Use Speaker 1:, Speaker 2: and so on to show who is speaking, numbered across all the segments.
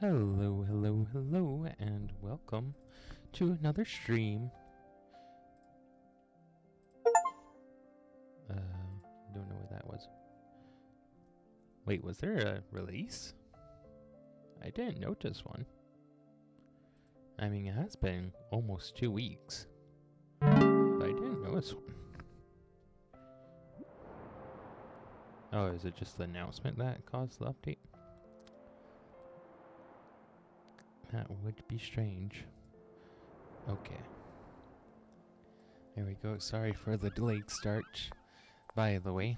Speaker 1: Hello, hello, hello, and welcome to another stream. Don't know what that was. Wait, was there a release? I didn't notice one. I mean, it has been almost 2 weeks, but I didn't notice one. Oh, is it just the announcement that caused the update? That would be strange. Okay. There we go. Sorry for the delayed start. By the way,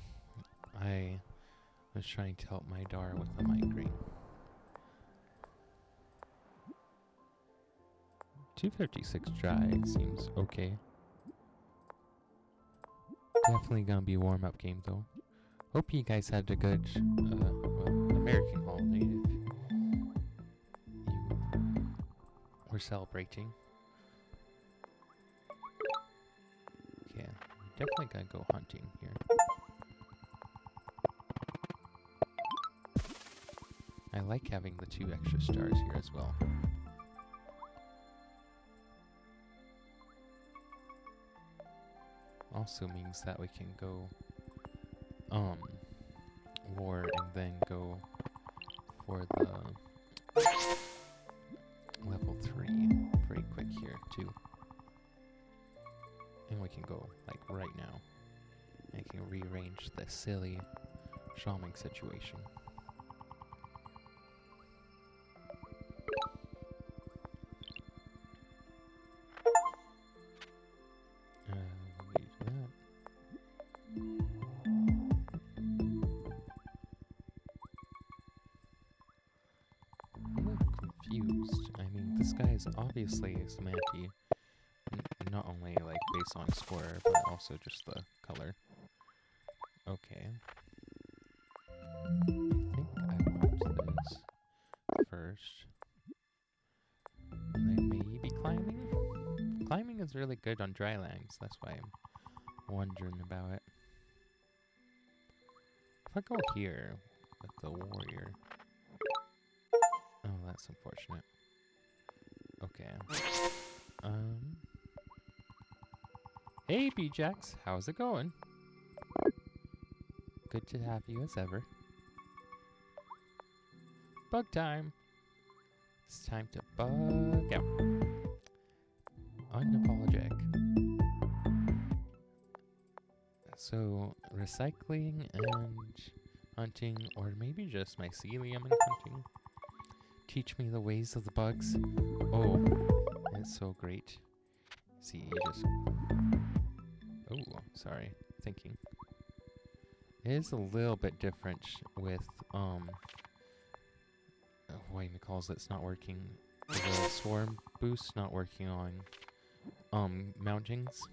Speaker 1: I was trying to help my daughter with the migraine. 256 dry seems okay. Definitely gonna be a warm-up game though. Hope you guys had a good, American holiday if you were celebrating. Yeah, definitely gotta go hunting here. I like having the 2 extra stars here as well. Also means that we can go war and then go for the level 3 pretty quick here too. And we can go like right now. I can rearrange the silly shaman situation. Leave that. I'm a little confused. I mean, this guy is obviously a Cymanti. Not only like based on score, but also just the color. Okay. I think I want this first. And then maybe climbing? Climbing is really good on dry lands, that's why I'm wondering about it. If I go here with the warrior... Oh, that's unfortunate. Okay. Hey, B-Jax, how's it going? Good to have you as ever. Bug time! It's time to bug out. Unapologetic. So, recycling and hunting, or maybe just mycelium and hunting. Teach me the ways of the bugs. Oh, it's so great. See, you just... Oh, sorry. Thinking. It is a little bit different with, what he calls it's not working. The swarm boost not working on, mountings.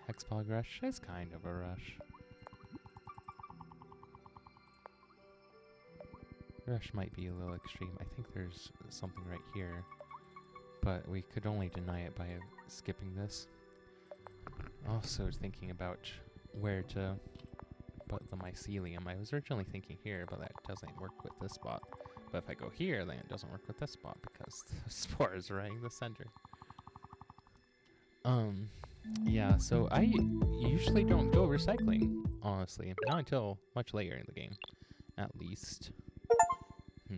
Speaker 1: Hexpog rush is kind of a rush. Rush might be a little extreme. I think there's something right here, but we could only deny it by skipping this. Also thinking about where to put the mycelium. I was originally thinking here, but that doesn't work with this spot. But if I go here, then it doesn't work with this spot because the spores are right in the center. Yeah, so I usually don't go recycling, honestly. Not until much later in the game, at least. The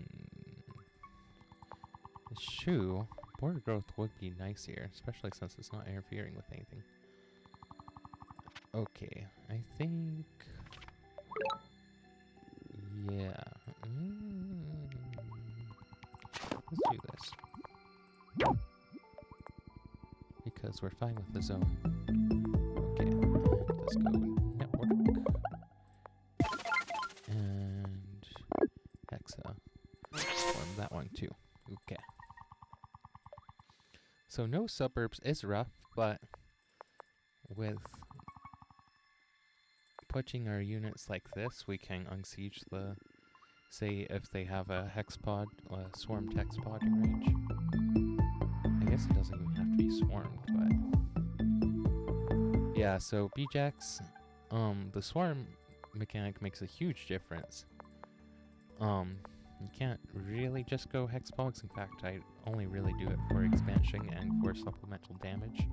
Speaker 1: shoe, border growth would be nice here, especially since it's not interfering with anything. Okay, I think... Yeah. Let's do this. Because we're fine with the zone. Okay, and let's go network. And hexa. Form that one too. Okay. So no suburbs is rough, but with putting our units like this, we can unsiege the, say if they have a hexpod, a swarmed hexpod in range. I guess it doesn't even have to be swarmed, but yeah, so B-Jax, the swarm mechanic makes a huge difference. You can't really just go Hexpogs. In fact, I only really do it for expansion and for supplemental damage.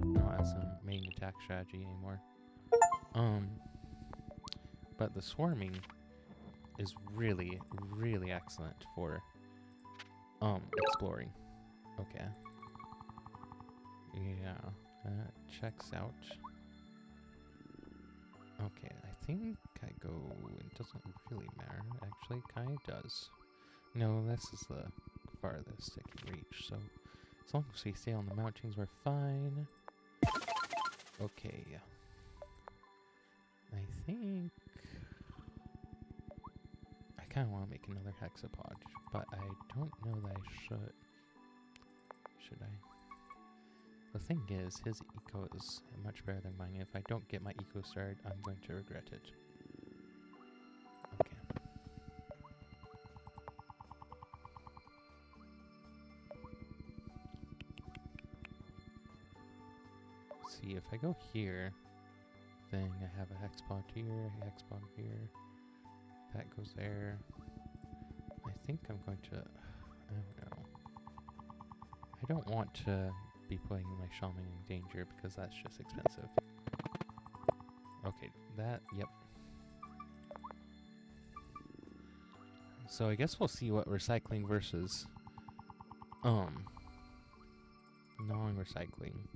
Speaker 1: Not as a main attack strategy anymore. But the swarming is really, really excellent for exploring. Okay. Yeah, that checks out. Okay, I think I go, it doesn't really matter, actually, kinda does. No, this is the farthest it can reach, so as long as we stay on the mountains, we're fine. Okay. I think I kinda wanna make another hexapod, but I don't know that I should. Should I? The thing is, his eco is much better than mine. If I don't get my eco started, I'm going to regret it. Okay. Let's see, if I go here, then I have a hexpod here, a hexpod here. That goes there. I think I'm going to... I don't know. I don't want to be putting my shaman in danger because that's just expensive. Okay, that, yep. So I guess we'll see what recycling versus non-recycling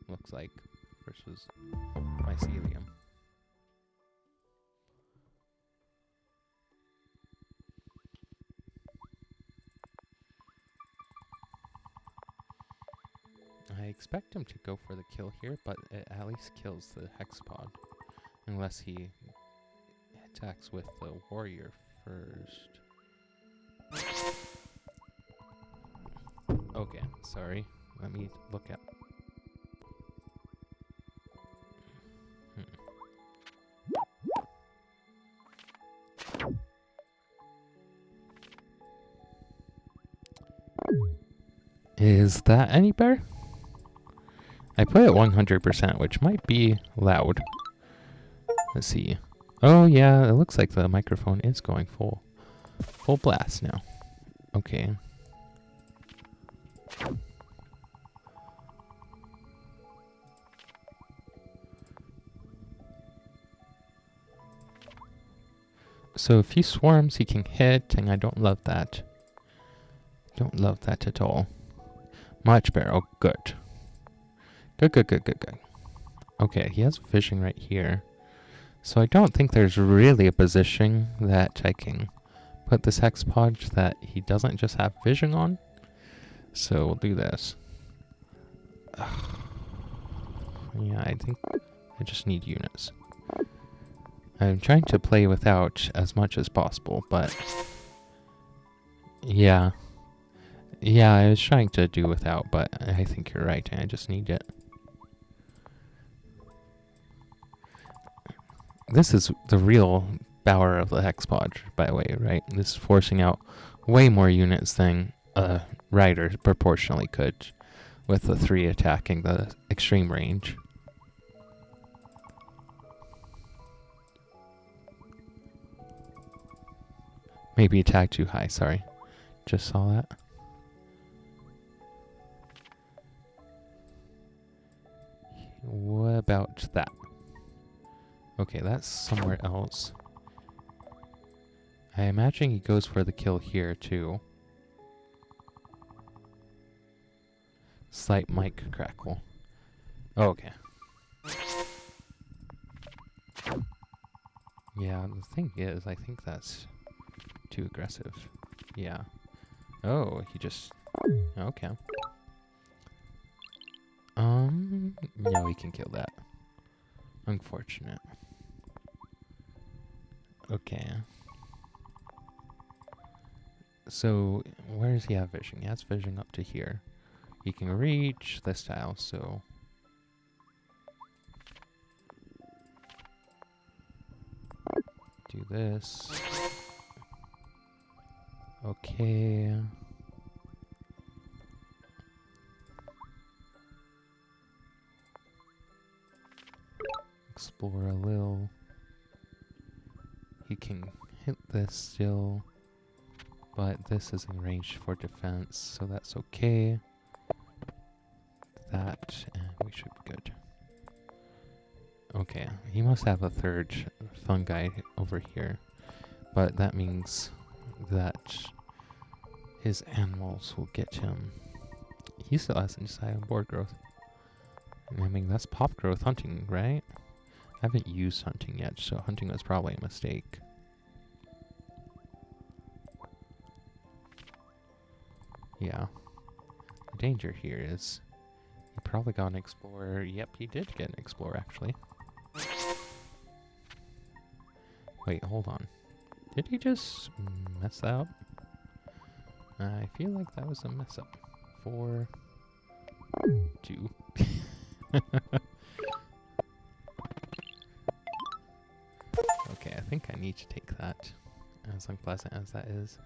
Speaker 1: looks like versus mycelium. I expect him to go for the kill here, but it at least kills the hexapod. Unless he attacks with the warrior first. Okay, sorry. Let me look at... Is that any better? I put it 100%, which might be loud. Let's see. Oh yeah, it looks like the microphone is going full blast now. Okay. So if he swarms, he can hit, and I don't love that. Don't love that at all. Much better. Oh, good. Good. Okay, he has vision right here. So I don't think there's really a position that I can put this hexapod that he doesn't just have vision on. So we'll do this. Yeah, I think I just need units. I'm trying to play without as much as possible, but... Yeah. Yeah, I was trying to do without, but I think you're right. I just need it. This is the real power of the hexapod, by the way, right? This is forcing out way more units than a rider proportionally could, with the 3 attacking the extreme range. Maybe attack too high, sorry. Just saw that. What about that? Okay, that's somewhere else. I imagine he goes for the kill here, too. Slight mic crackle. Oh, okay. Yeah, the thing is, I think that's too aggressive. Yeah. Oh, he just... Okay. No, he can kill that. Unfortunate. Okay. So, where does he have vision? He has vision up to here. He can reach this tile, so... Do this. Okay. Explore a little. He can hit this still. But this is in range for defense, so that's okay. That, and we should be good. Okay, he must have a third fungi over here. But that means that his animals will get him. He still hasn't decided on board growth. I mean, that's pop growth hunting, right? I haven't used hunting yet, so hunting was probably a mistake. Yeah. The danger here is he probably got an explorer. Yep, he did get an explorer, actually. Wait, hold on. Did he just mess that up? I feel like that was a mess up. 4, 2. Okay, I think I need to take that, as unpleasant as that is.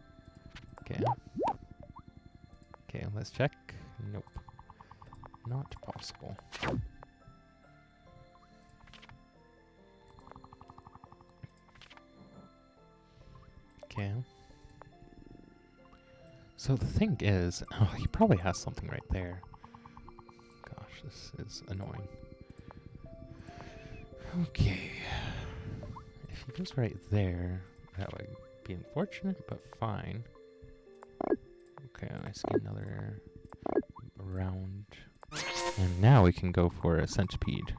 Speaker 1: Okay. Okay, let's check. Nope. Not possible. Okay. So the thing is, oh, he probably has something right there. Gosh, this is annoying. Okay. If he goes right there, that would be unfortunate, but fine. Okay, let's get another round. And now we can go for a centipede.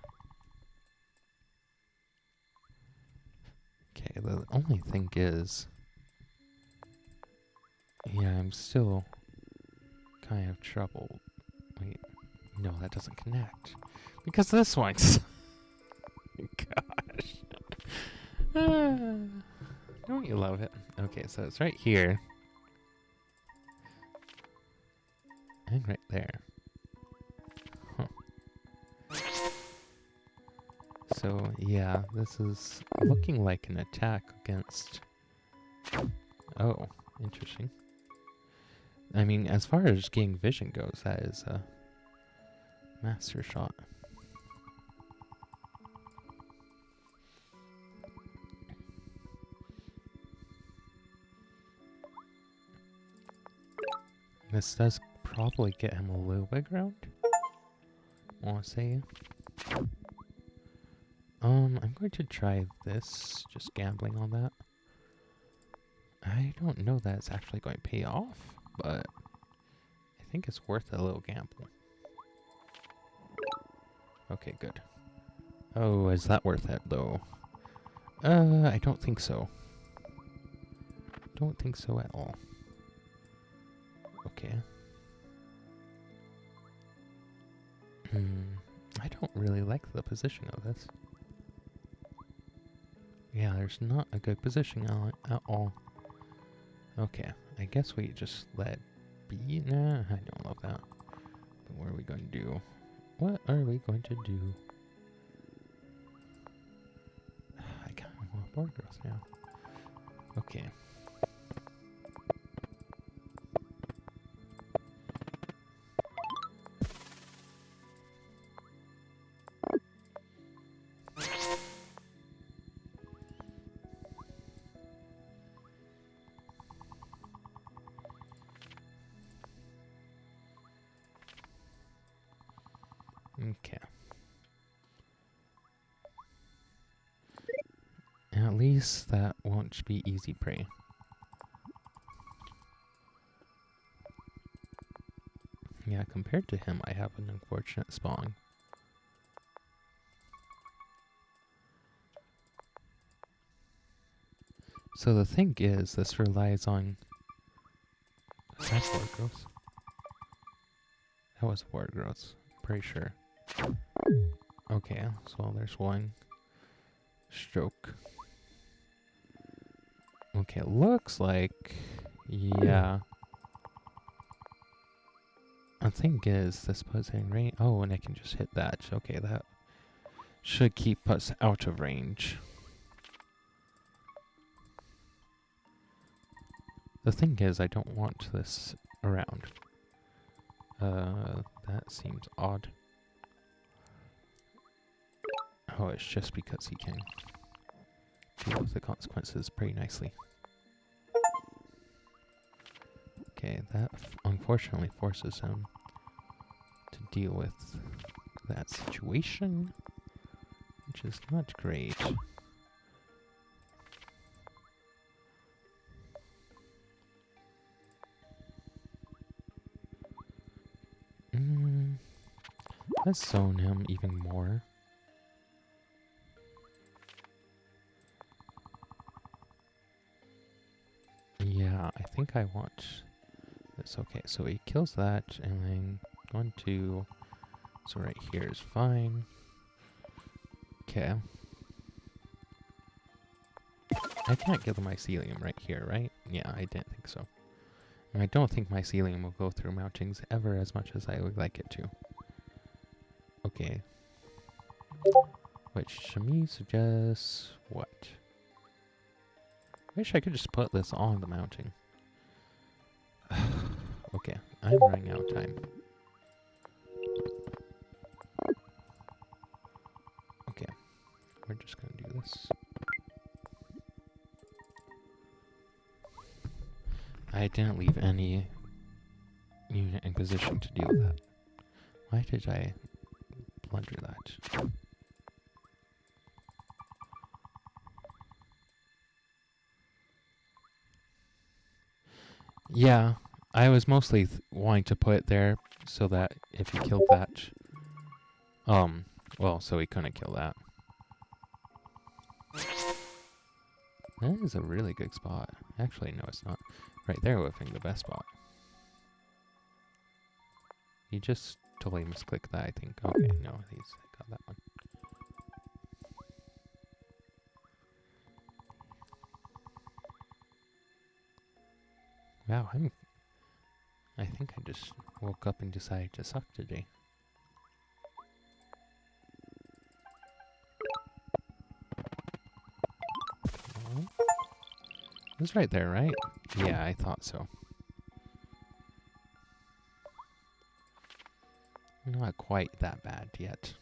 Speaker 1: Okay, the only thing is... yeah, I'm still kind of troubled. Wait, no, that doesn't connect. Because this one's... gosh. Don't you love it? Okay, so it's right here. And right there. Huh. So, yeah, this is looking like an attack against... oh, interesting. I mean, as far as getting vision goes, that is a master shot. This does probably get him a little bit ground, I want to say. I'm going to try this, just gambling on that. I don't know that it's actually going to pay off, but I think it's worth a little gamble. Okay, good. Oh, is that worth it, though? I don't think so. Don't think so at all. Okay. I don't really like the position of this. Yeah, there's not a good position on it at all. Okay, I guess we just let be. Nah, I don't love that. But what are we going to do? What are we going to do? I kind of want board growth now. Okay. Okay. At least that won't be easy prey. Yeah, compared to him, I have an unfortunate spawn. So the thing is, this relies on... is that board growth? That was board growth, pretty sure. Okay, so there's one stroke. Okay, it looks like... yeah. The thing is, this puts in range... oh, and I can just hit that. Okay, that should keep us out of range. The thing is, I don't want this around. That seems odd. Oh, it's just because he can deal with the consequences pretty nicely. that unfortunately forces him to deal with that situation, which is not great. Let's zone him even more. Yeah, I think I want this. Okay, so he kills that, and then 1, 2. So right here is fine. Okay. I can't get the mycelium right here, right? Yeah, I didn't think so. And I don't think mycelium will go through mountings ever as much as I would like it to. Okay. Which to me suggests what? Wish I could just put this on the mounting. Okay, I'm running out of time. Okay, we're just gonna do this. I didn't leave any unit in position to deal with that. Why did I blunder that? Yeah, I was mostly wanting to put it there so that if he killed that, well, so he couldn't kill that. That is a really good spot. Actually, no, it's not. Right there would have been the best spot. He just totally misclicked that, I think. Okay, no, he's got that one. Wow, I think I just woke up and decided to suck today. Oh. It was right there, right? Yeah, I thought so. Not quite that bad yet.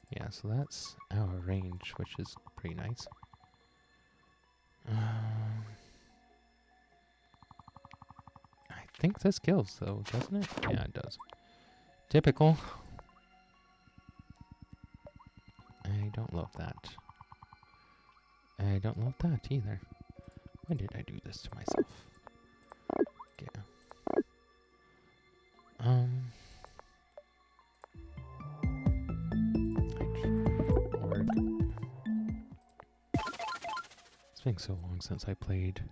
Speaker 1: Yeah, so that's our range, which is pretty nice. I think this kills, though, doesn't it? Yeah, it does. Typical. I don't love that. I don't love that either. Why did I do this to myself? Okay. Org. It's been so long since I played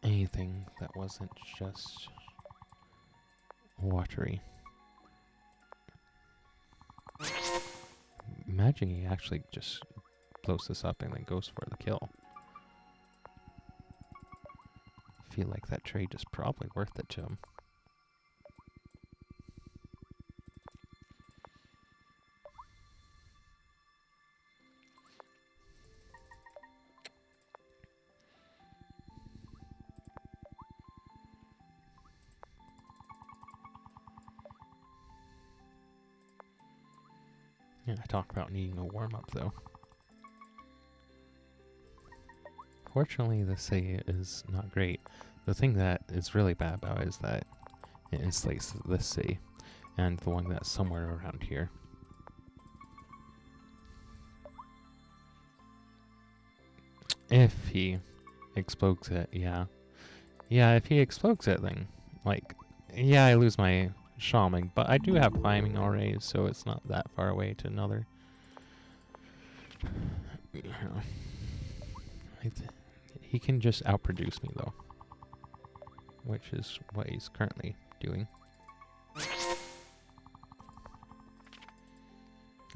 Speaker 1: anything that wasn't just watery. Imagine he actually just blows this up and then goes for the kill. I feel like that trade is probably worth it to him. Yeah, I talk about needing a warm-up, though. Fortunately, the city is not great. The thing that is really bad about it is that it insulates this city, and the one that's somewhere around here. If he explodes it, yeah. Yeah, if he explodes it, then, like, yeah, I lose my shaman, but I do have climbing already, so it's not that far away to another. He can just outproduce me, though, which is what he's currently doing.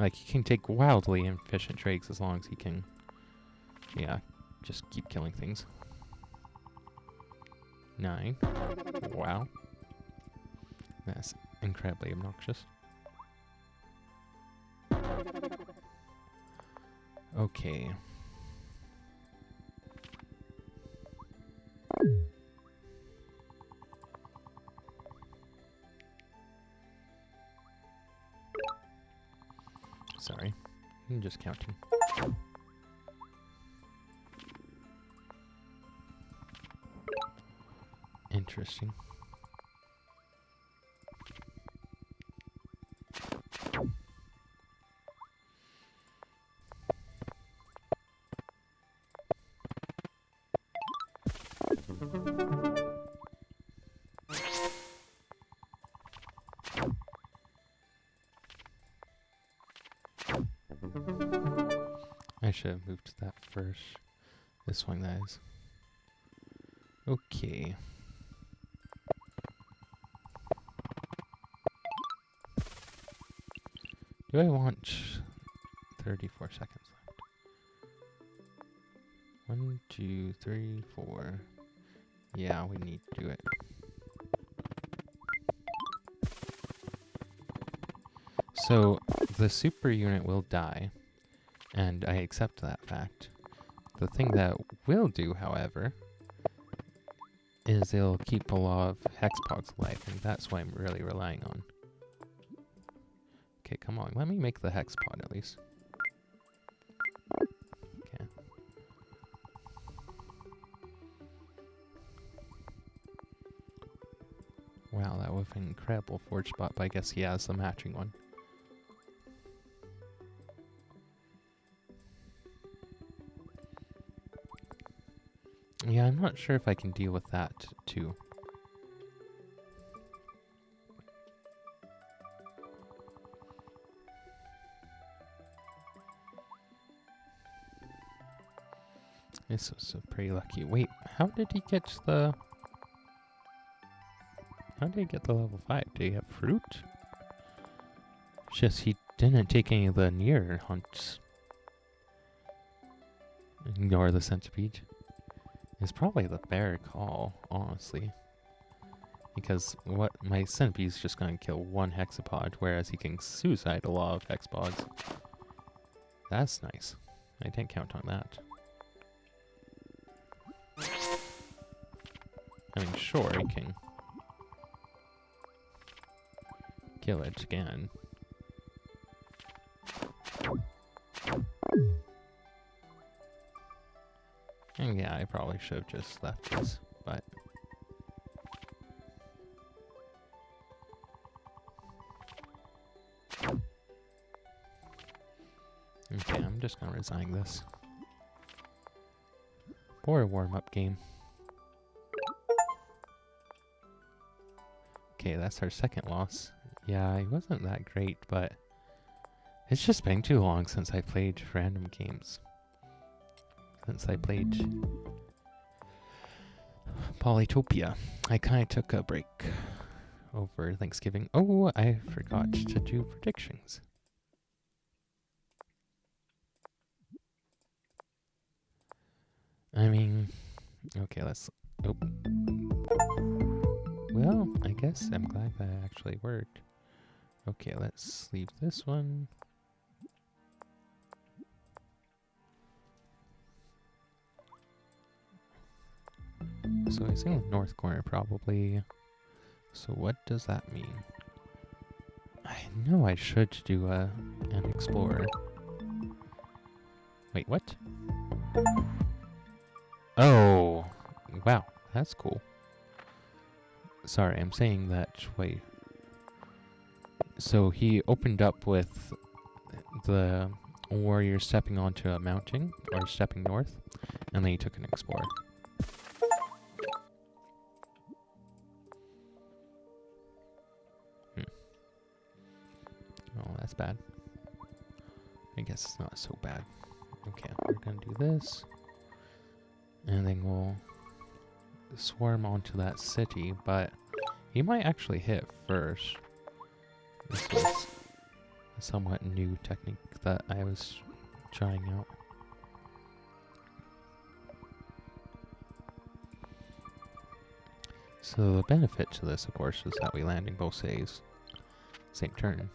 Speaker 1: Like, he can take wildly inefficient trades as long as he can, yeah, just keep killing things. 9. Wow. That's incredibly obnoxious. Okay. Sorry. I'm just counting. Interesting. I should have moved to that first. This one, guys. Okay. Do I want 34 seconds left? 1, 2, 3, 4. Yeah, we need to do it. So, the super unit will die, and I accept that fact. The thing that will do, however, is it'll keep a lot of hexpods alive, and that's what I'm really relying on. Okay, come on, let me make the hexpod at least. Okay. Wow, that was an incredible forge spot, but I guess he has the matching one. Yeah, I'm not sure if I can deal with that too. This was pretty lucky. Wait, how did he get the... How did he get the level 5? Did he have fruit? It's just he didn't take any of the near hunts. Ignore the centipede. It's probably the bear call, honestly. Because what my centipede is just going to kill one hexapod, whereas he can suicide a lot of hexapods. That's nice. I didn't count on that. I mean, sure, he can kill it again. And yeah, I probably should have just left this, but... Okay, I'm just gonna resign this. For a warm-up game. Okay, that's our second loss. Yeah, it wasn't that great, but... It's just been too long since I played random games. Since I played Polytopia. I kind of took a break over Thanksgiving. Oh, I forgot to do predictions. I mean, okay, let's... Oh. Well, I guess I'm glad that actually worked. Okay, let's leave this one. So I think north corner probably. So what does that mean? I know I should do an explorer. Wait, what? Oh, wow, that's cool. Sorry, I'm saying that, wait. So he opened up with the warrior stepping onto a mountain, or stepping north, and then he took an explorer. Oh, that's bad. I guess it's not so bad. Okay, we're gonna do this. And then we'll swarm onto that city, but he might actually hit first. This was a somewhat new technique that I was trying out. So the benefit to this, of course, is that we land in both cities. Same turn.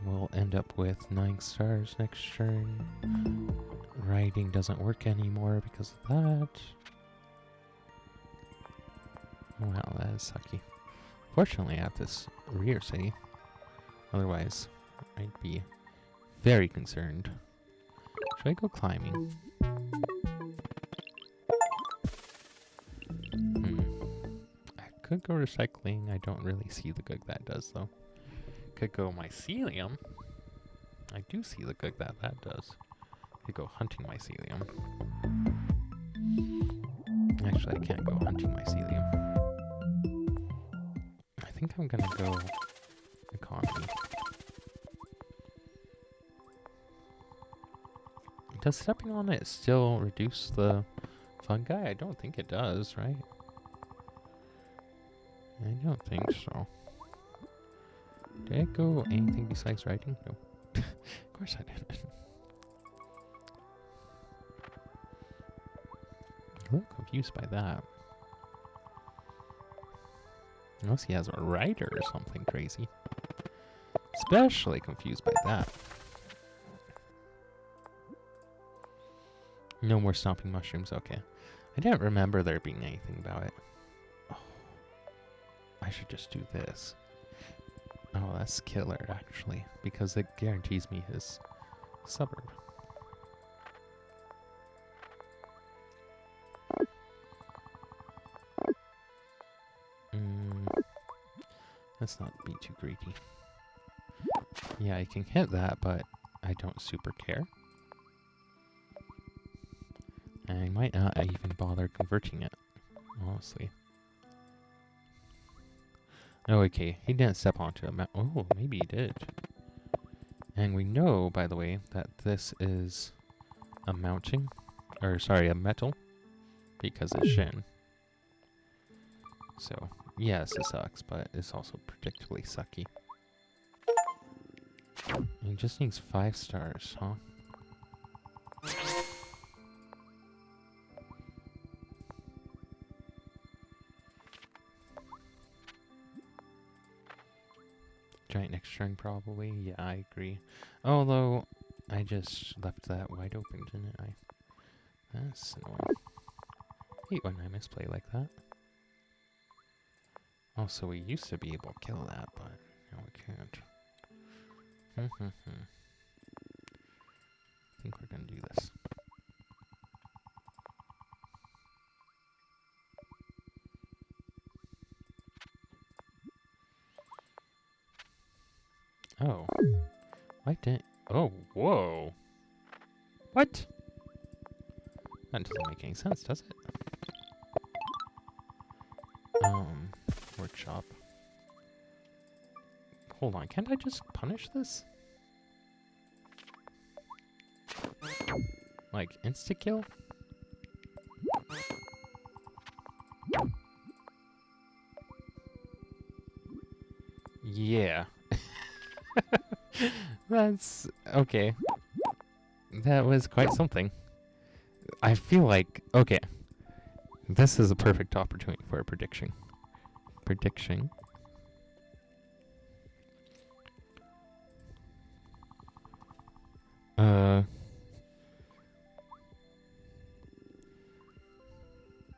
Speaker 1: We'll end up with 9 stars next turn. Riding doesn't work anymore because of that. Wow, that is sucky. Fortunately, I have this rear city. Otherwise, I'd be very concerned. Should I go climbing? Could go recycling. I don't really see the good that does, though. Could go mycelium. I do see the good that that does. Could go hunting mycelium. Actually, I can't go hunting mycelium. I think I'm gonna go economy. Does stepping on it still reduce the fungi? I don't think it does, right? I don't think so. Did I go anything besides writing? No. Of course I didn't. I'm a little confused by that. Unless he has a writer or something crazy. Especially confused by that. No more stomping mushrooms, okay. I didn't remember there being anything about it. Oh, I should just do this. Oh, that's killer, actually, because it guarantees me his suburb. Let's not be too greedy. Yeah, I can hit that, but I don't super care. I might not even bother converting it, honestly. Oh, okay, he didn't step onto a oh, maybe he did. And we know, by the way, that this is a mounting, or sorry, a metal, because it's Shin. So, yes, it sucks, but it's also predictably sucky. He just needs 5 stars, huh? Giant next turn, probably. Yeah, I agree. Although, I just left that wide open, didn't I? That's annoying. I hate when I misplay like that. Also, we used to be able to kill that, but now we can't. I think we're gonna do this. Oh. Why didn't... Oh, whoa. What? That doesn't make any sense, does it? Workshop. Hold on, can't I just punish this? Like, insta-kill? Yeah. That's... okay. That was quite something. I feel like... okay. This is a perfect opportunity for a prediction. Prediction.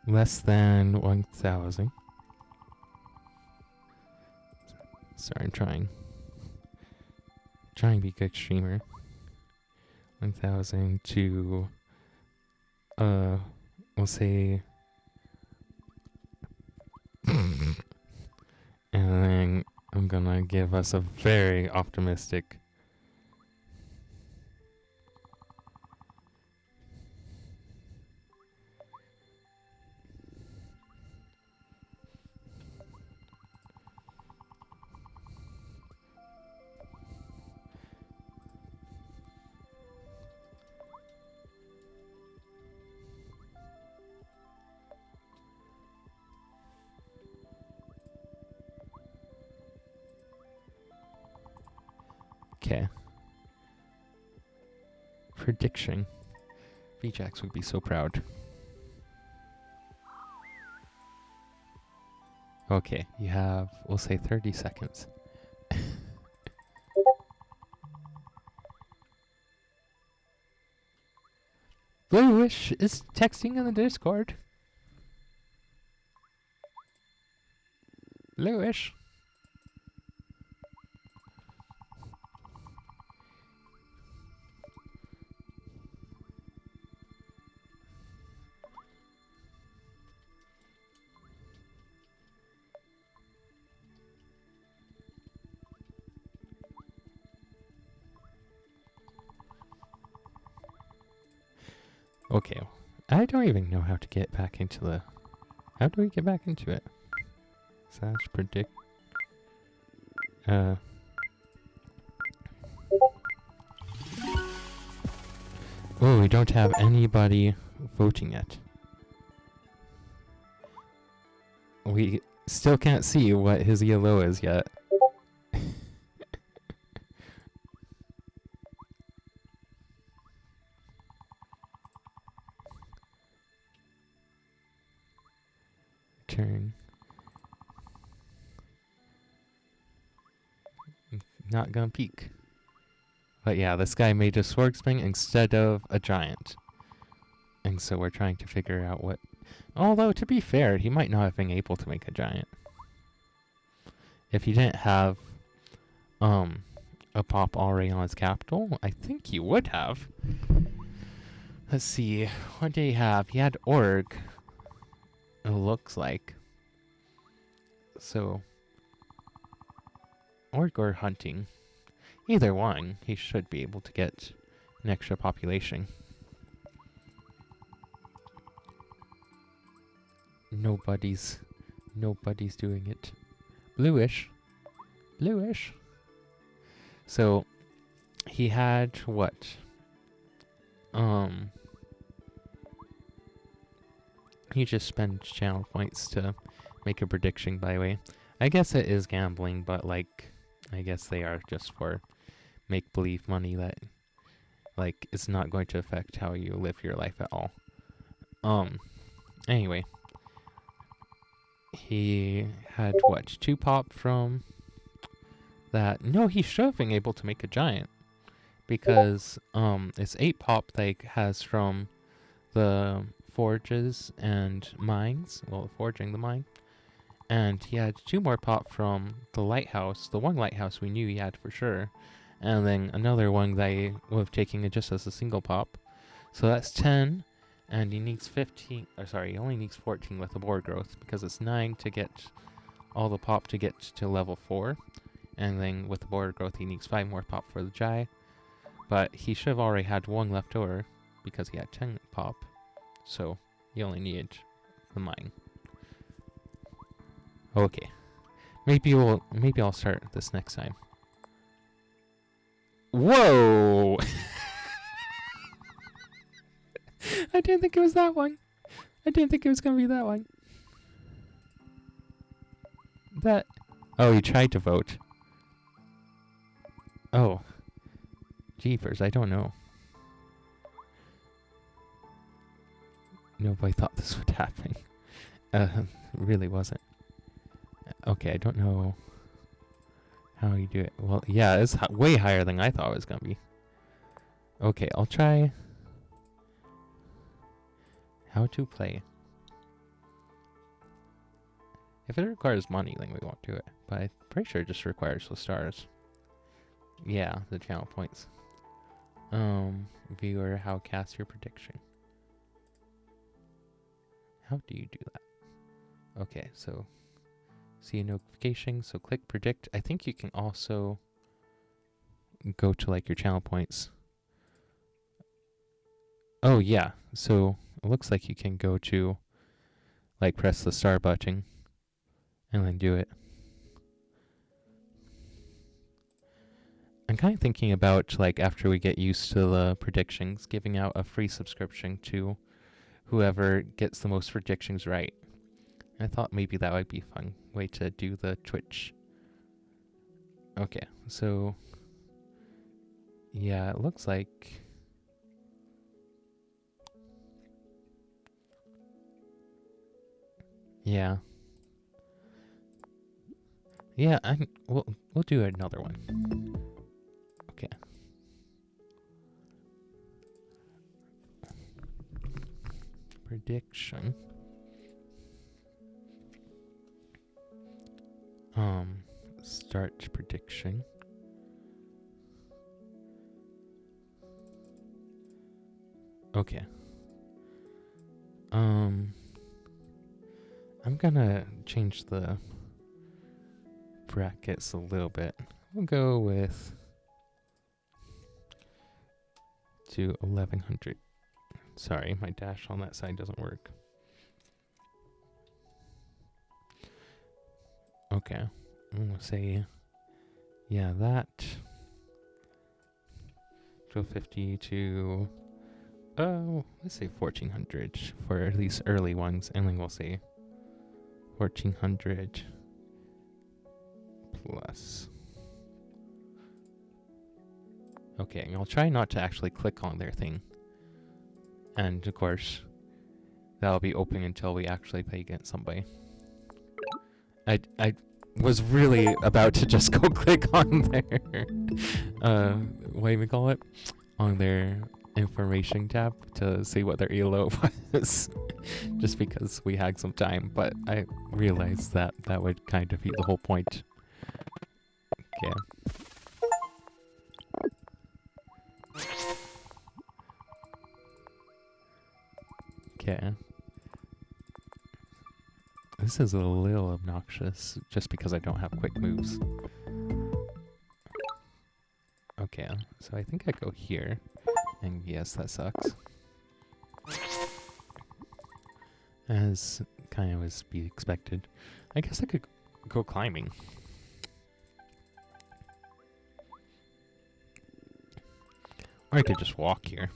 Speaker 1: Less than 1,000. Sorry, I'm trying. Trying to be a good streamer. 1,000 to... we'll say... and then I'm gonna give us a very optimistic... Okay. Prediction. VJax would be so proud. Okay, you have, we'll say 30 seconds. Bluish is texting in the Discord. Bluish. Okay. I don't even know how to get back into the... How do we get back into it? Slash predict... Oh, we don't have anybody voting yet. We still can't see what his ELO is yet. Turn. Not gonna peek. But yeah, this guy made a Swordsman instead of a giant. And so we're trying to figure out what... Although, to be fair, he might not have been able to make a giant. If he didn't have a pop already on his capital, I think he would have. Let's see. What did he have? He had Org. It looks like. So... Org or hunting. Either one, he should be able to get an extra population. Nobody's doing it. Bluish. Bluish. So, he had what? He just spent channel points to make a prediction, by the way. I guess it is gambling, but like, I guess they are just for make-believe money that, like, it's not going to affect how you live your life at all. Anyway. He had, what, 2 pop from that? No, he should have been able to make a giant. Because, it's 8 pop that he has from the forges and mines. Well, forging the mine. And he had 2 more pop from the lighthouse. The one lighthouse we knew he had for sure. And then another one that he would have taken it just as a single pop. So that's 10. And he needs 15, or sorry, he only needs 14 with the board growth, because it's 9 to get all the pop to get to level 4. And then with the board growth, he needs 5 more pop for the Jai. But he should have already had 1 left over, because he had 10 pop. So he only needed the mine. Okay. Maybe I'll start this next time. Whoa! I didn't think it was that one. I didn't think it was gonna be that one. That... Oh, you tried to vote. Oh. Jeepers, I don't know. Nobody thought this would happen. Really wasn't. Okay, I don't know how you do it. Well, yeah, it's way higher than I thought it was gonna be. Okay, I'll try... How to play. If it requires money, then we won't do it. But I'm pretty sure it just requires the stars. Yeah, the channel points. Viewer, how cast your prediction. How do you do that? Okay, so see a notification, so click predict. I think you can also go to like your channel points. Oh yeah, so it looks like you can go to like press the star button and then do it. I'm kind of thinking about, like, after we get used to the predictions, giving out a free subscription to whoever gets the most predictions right. I thought maybe that would be a fun way to do the Twitch. Okay, so... Yeah, it looks like... Yeah. Yeah, we'll do another one. Okay. Prediction. Start prediction. Okay. I'm gonna change the brackets a little bit. We'll go with to 1100. Sorry, my dash on that side doesn't work. Okay. I'm gonna say, yeah, that 1250 to, oh, let's say 1400 for these early ones, and then we'll say 1400 plus. Okay, I'll try not to actually click on their thing. And of course, that'll be open until we actually play against somebody. I was really about to just go click on their, what do we call it? On their information tab to see what their ELO was. Just because we had some time, but I realized that that would kind of defeat the whole point. Okay. Okay. This is a little obnoxious, just because I don't have quick moves. Okay, so I think I go here, and yes, that sucks. As kind of was be expected. I guess I could go climbing. Or I could just walk here.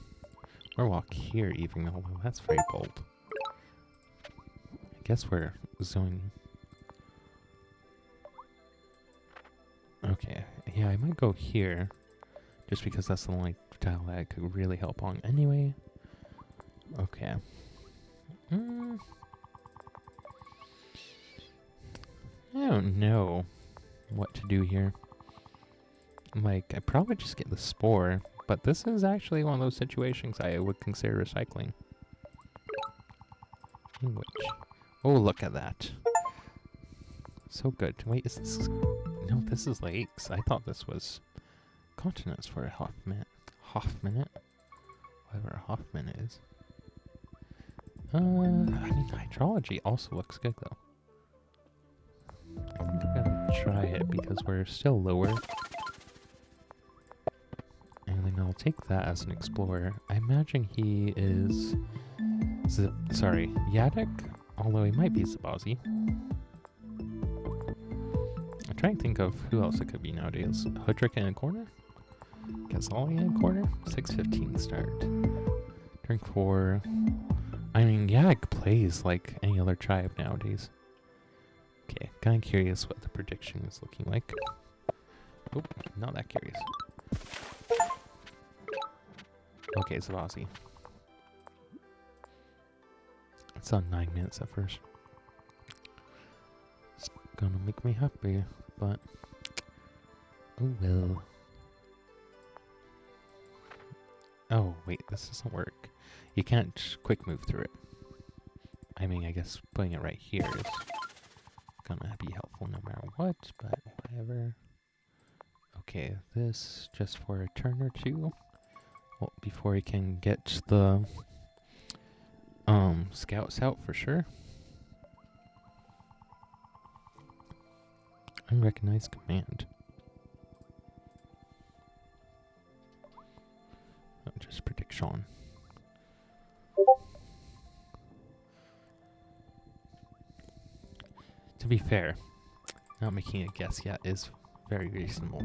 Speaker 1: Or walk here even, although that's very bold. I guess we're zoning. Okay, yeah, I might go here. Just because that's the only tile that I could really help on anyway. Okay. I don't know what to do here. Like, I'd probably just get the spore, but this is actually one of those situations I would consider recycling. In which, oh, look at that. So good. Wait, is this... No, this is lakes. I thought this was continents for a half minute. Whatever a half minute is. I mean, hydrology also looks good, though. I think I'm gonna try it because we're still lower. And then I'll take that as an explorer. I imagine he is... sorry, Yadek? Although he might be Zabazi. I'm trying to think of who else it could be nowadays. Hudrick in a corner? Gazali in a corner? 6:15 start. Turn 4. I mean, Yadek plays like any other tribe nowadays. Okay, kind of curious what the prediction is looking like. Oh, not that curious. Okay, Zabazi. It's on 9 minutes at first. It's gonna make me happy, but oh well. Oh wait, this doesn't work. You can't quick move through it. I mean, I guess putting it right here is gonna be helpful no matter what, but whatever. Okay, this just for a turn or two. Well, before he can get the scouts out for sure. Unrecognized command. Oh, just prediction. To be fair, not making a guess yet is very reasonable.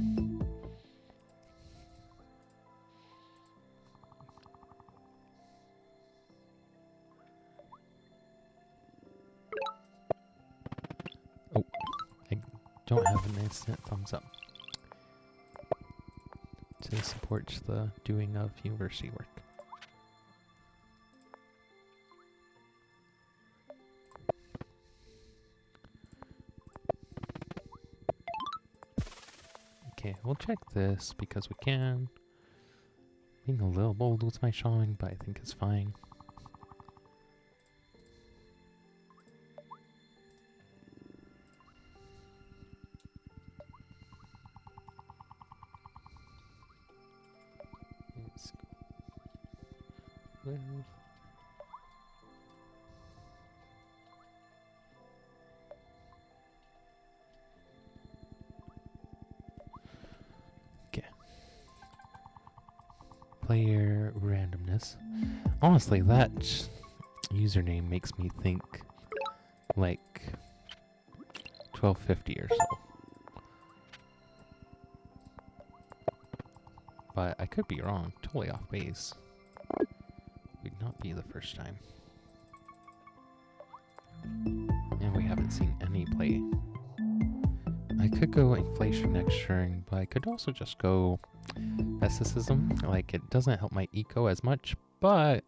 Speaker 1: Oh, I don't have an instant thumbs up to support the doing of university work. Okay, we'll check this because we can. Being a little bold with my showing, but I think it's fine. Let's go with player randomness. Honestly, that username makes me think like 1250 or so. But I could be wrong, totally off base. Would not be the first time. And we haven't seen any play. I could go inflation next turn, but I could also just go pessimism. Like, it doesn't help my eco as much, but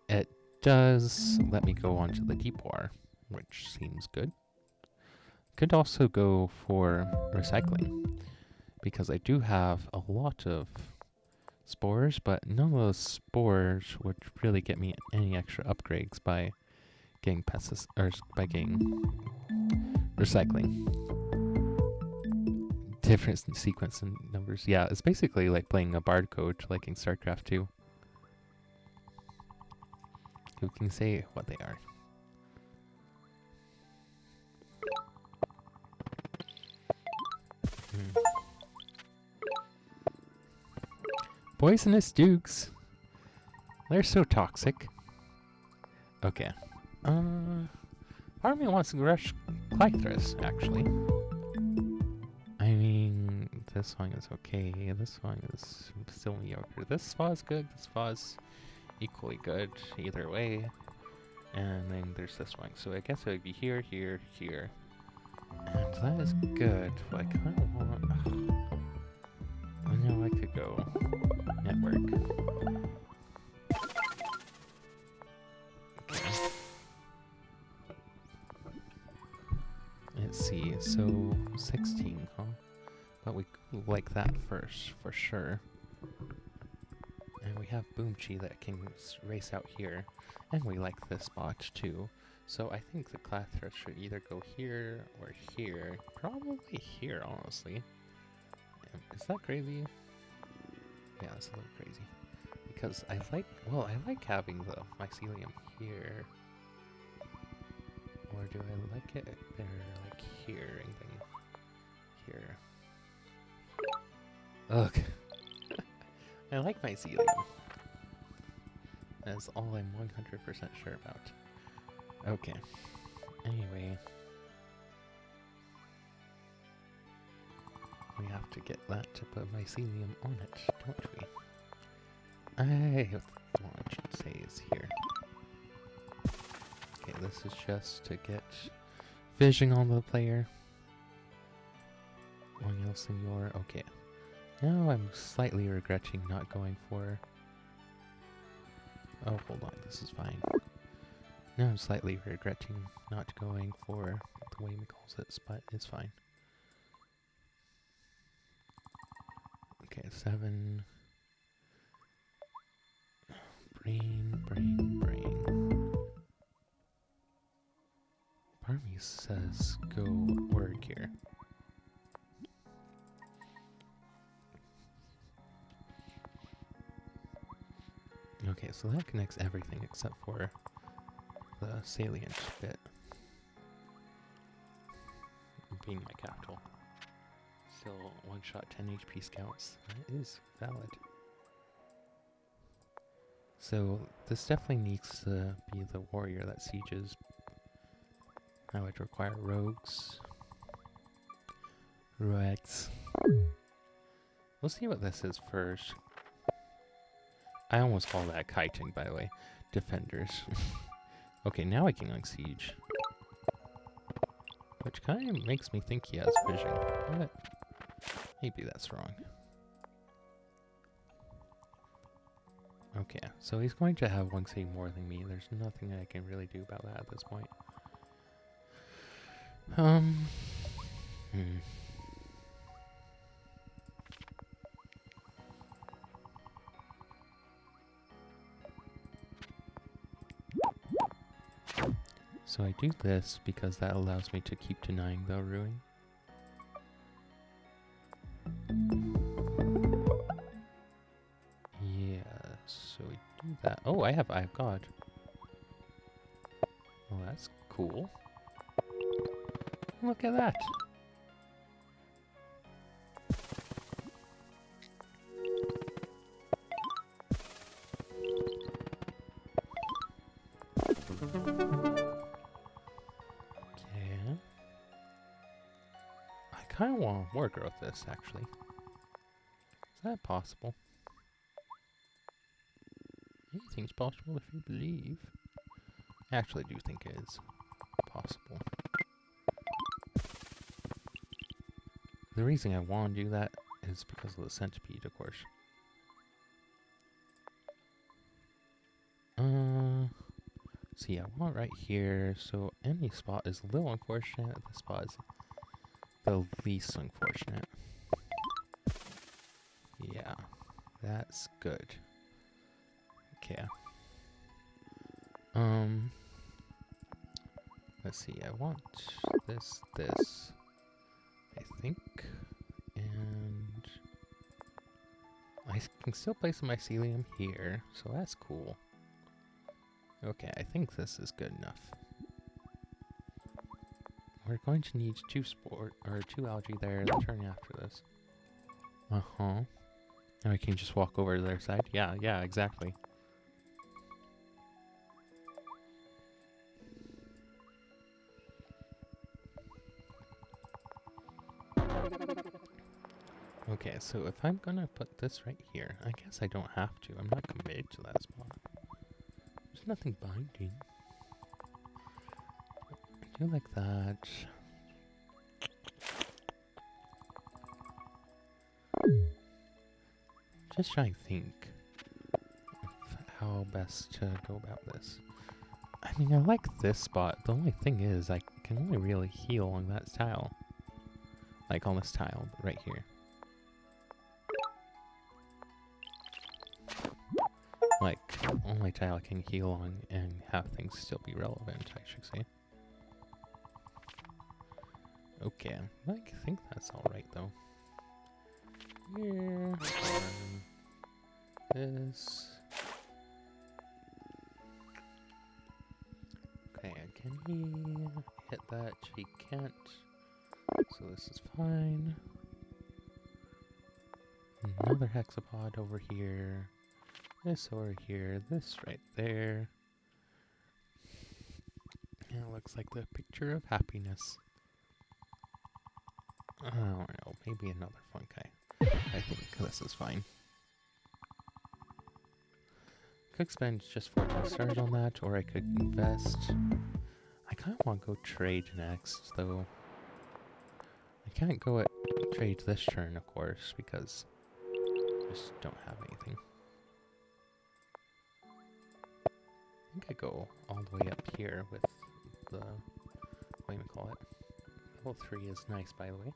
Speaker 1: it does let me go onto the deep water, which seems good. Could also go for recycling, because I do have a lot of spores, but none of those spores would really get me any extra upgrades by getting by getting recycling. Different sequence and numbers. Yeah, it's basically like playing a barcode like in StarCraft 2. Who can say what they are? Poisonous dukes. They're so toxic. Okay. Part of me wants to rush Clythris, actually. I mean, this one is okay. This one is still mediocre. This spa is good. This spa is equally good. Either way. And then there's this one. So I guess it would be here, here, here. And that is good. But I kind of want... I know I could go network. Let's see, so 16, huh? But we like that first, for sure. And we have Boomchi that can race out here. And we like this spot too. So I think the Clythris should either go here or here. Probably here, honestly. Is that crazy? Yeah, it's a little crazy. Because I like having the mycelium here. Or do I like it there, like here, and then here? Ugh. I like mycelium. That's all I'm 100% sure about. Okay. Anyway. We have to get that to put mycelium on it, don't we? What I should say is here. Okay, this is just to get vision on the player. One else in your... Okay. Now I'm slightly regretting not going for... Oh, hold on, this is fine. Now I'm slightly regretting not going for the way he calls it, but it's fine. Okay, 7. Brain. Part of me says go work here. Okay, so that connects everything except for the salient bit. Being my capital. Still one shot 10 HP scouts. That is valid. So this definitely needs to be the warrior that sieges. I would require rogues. Rogues. We'll see what this is first. I almost call that kiting, by the way. Defenders. Okay, now I can unsiege. Which kind of makes me think he has vision, but maybe that's wrong. Okay, so he's going to have one save more than me. There's nothing I can really do about that at this point. So I do this because that allows me to keep denying the ruin. Yeah, so we do that. Oh, I have Eye of God. Oh, that's cool. Look at that. kind of want more growth this, actually. Is that possible? Anything's possible if you believe. I actually do think it is possible. The reason I want to do that is because of the centipede, of course. See, I want right here, so any spot is a little unfortunate. This spot is the least unfortunate. Yeah, that's good. Okay. Let's see, I want this, I think, and I can still place a mycelium here, so that's cool. Okay, I think this is good enough. We're going to need two algae there to turn after this. Uh-huh. Now we can just walk over to their side. Yeah, exactly. Okay, so if I'm gonna put this right here, I guess I don't have to. I'm not committed to that spot. There's nothing binding. I do like that. Just trying to think of how best to go about this. I mean, I like this spot. The only thing is, I can only really heal on that tile. Like on this tile right here. Like, only tile I can heal on and have things still be relevant, I should say. Okay, I think that's alright though. Here, this. Okay, can he hit that? He can't. So this is fine. Another hexapod over here. This over here, this right there. And it looks like the picture of happiness. I don't know, maybe another fungi. I think this is fine. Could spend just 14 stars on that, or I could invest. I kind of want to go trade next, though. I can't go at trade this turn, of course, because I just don't have anything. I think I go all the way up here with the, what do you call it? Level 3 is nice, by the way.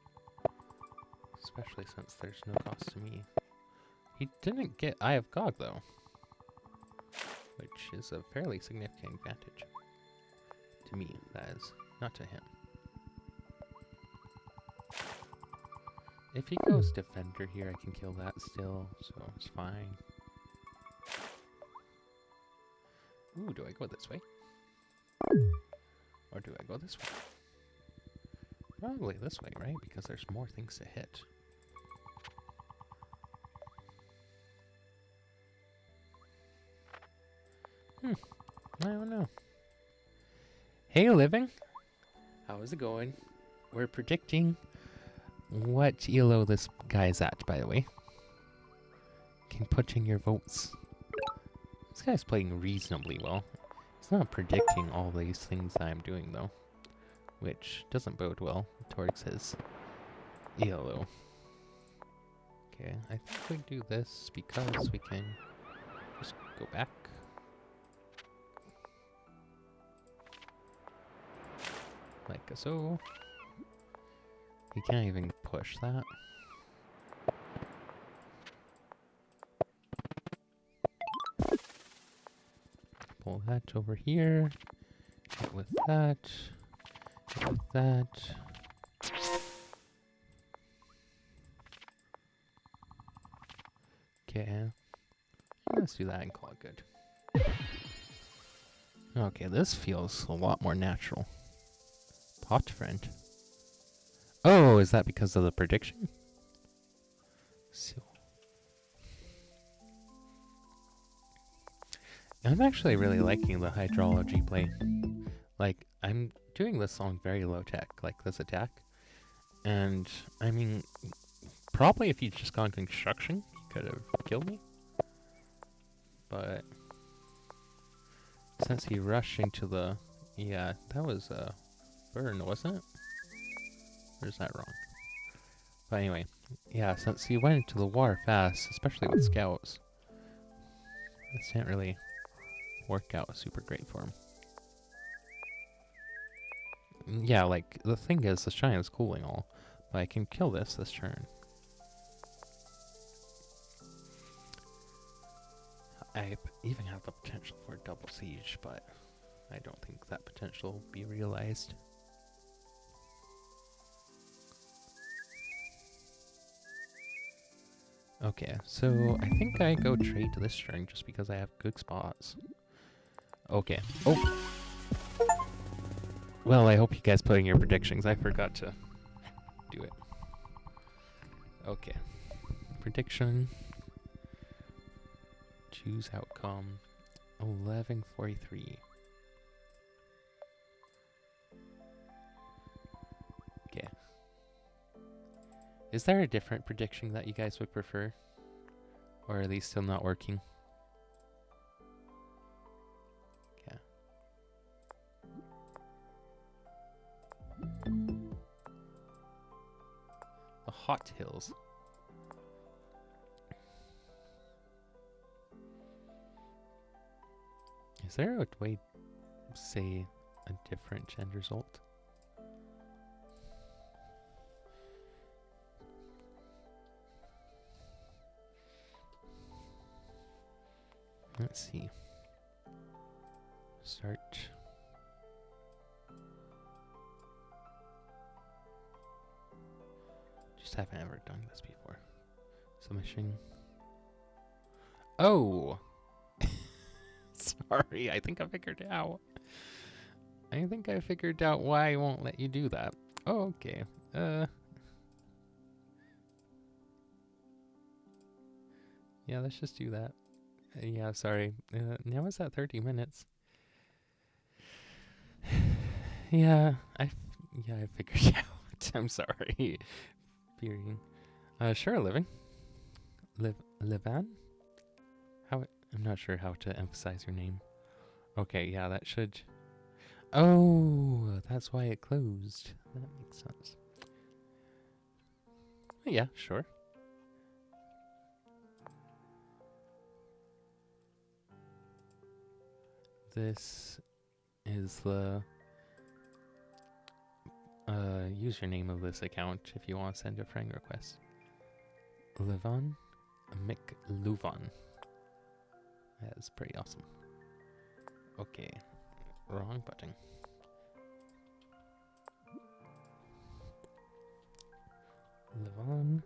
Speaker 1: Especially since there's no cost to me. He didn't get Eye of Gog, though. Which is a fairly significant advantage. To me, that is. Not to him. If he goes Defender here, I can kill that still, so it's fine. Ooh, do I go this way? Or do I go this way? Probably this way, right? Because there's more things to hit. I don't know. Hey, Living! How is it going? We're predicting what ELO this guy's at, by the way. Can put in your votes. This guy's playing reasonably well. He's not predicting all these things that I'm doing, though. Which doesn't bode well towards his ELO. Okay, I think we do this because we can just go back. Like so. You can't even push that. Pull that over here. Hit with that. Hit with that. Okay. Let's do that and call it good. Okay, this feels a lot more natural. Pot friend. Oh, is that because of the prediction? So. I'm actually really liking the hydrology play. Like, I'm doing this on very low tech, like this attack. And, I mean, probably if he'd just gone construction, he could have killed me. But since he rushed into the... Yeah, that was a burn, wasn't it? Or is that wrong? But anyway, yeah, since he went into the water fast, especially with scouts, this didn't really work out super great for him. Yeah, like, the thing is, the shine is cooling all, but I can kill this turn. I even have the potential for double siege, but I don't think that potential will be realized. Okay, so I think I go trade to this turn just because I have good spots. Okay. Oh! Well, I hope you guys put in your predictions. I forgot to do it. Okay. Prediction. Choose outcome. 1143. Okay. Is there a different prediction that you guys would prefer? Or are these still not working? Okay. The Hot Hills. Is there a way to say a different end result? Let's see. Start. Just haven't ever done this before. Submission. Oh! Sorry, I think I figured it out. I think I figured out why I won't let you do that. Oh, okay. Yeah, let's just do that. Yeah, sorry. Now it's at 30 minutes. Yeah, I figured it out. I'm sorry. Fearing. Sure, Living. Livan? I'm not sure how to emphasize your name. Okay, yeah, that should... Oh, that's why it closed. That makes sense. Yeah, sure. This is the username of this account if you want to send a friend request. Livan McLuvan. That is pretty awesome. Okay, wrong button. Livan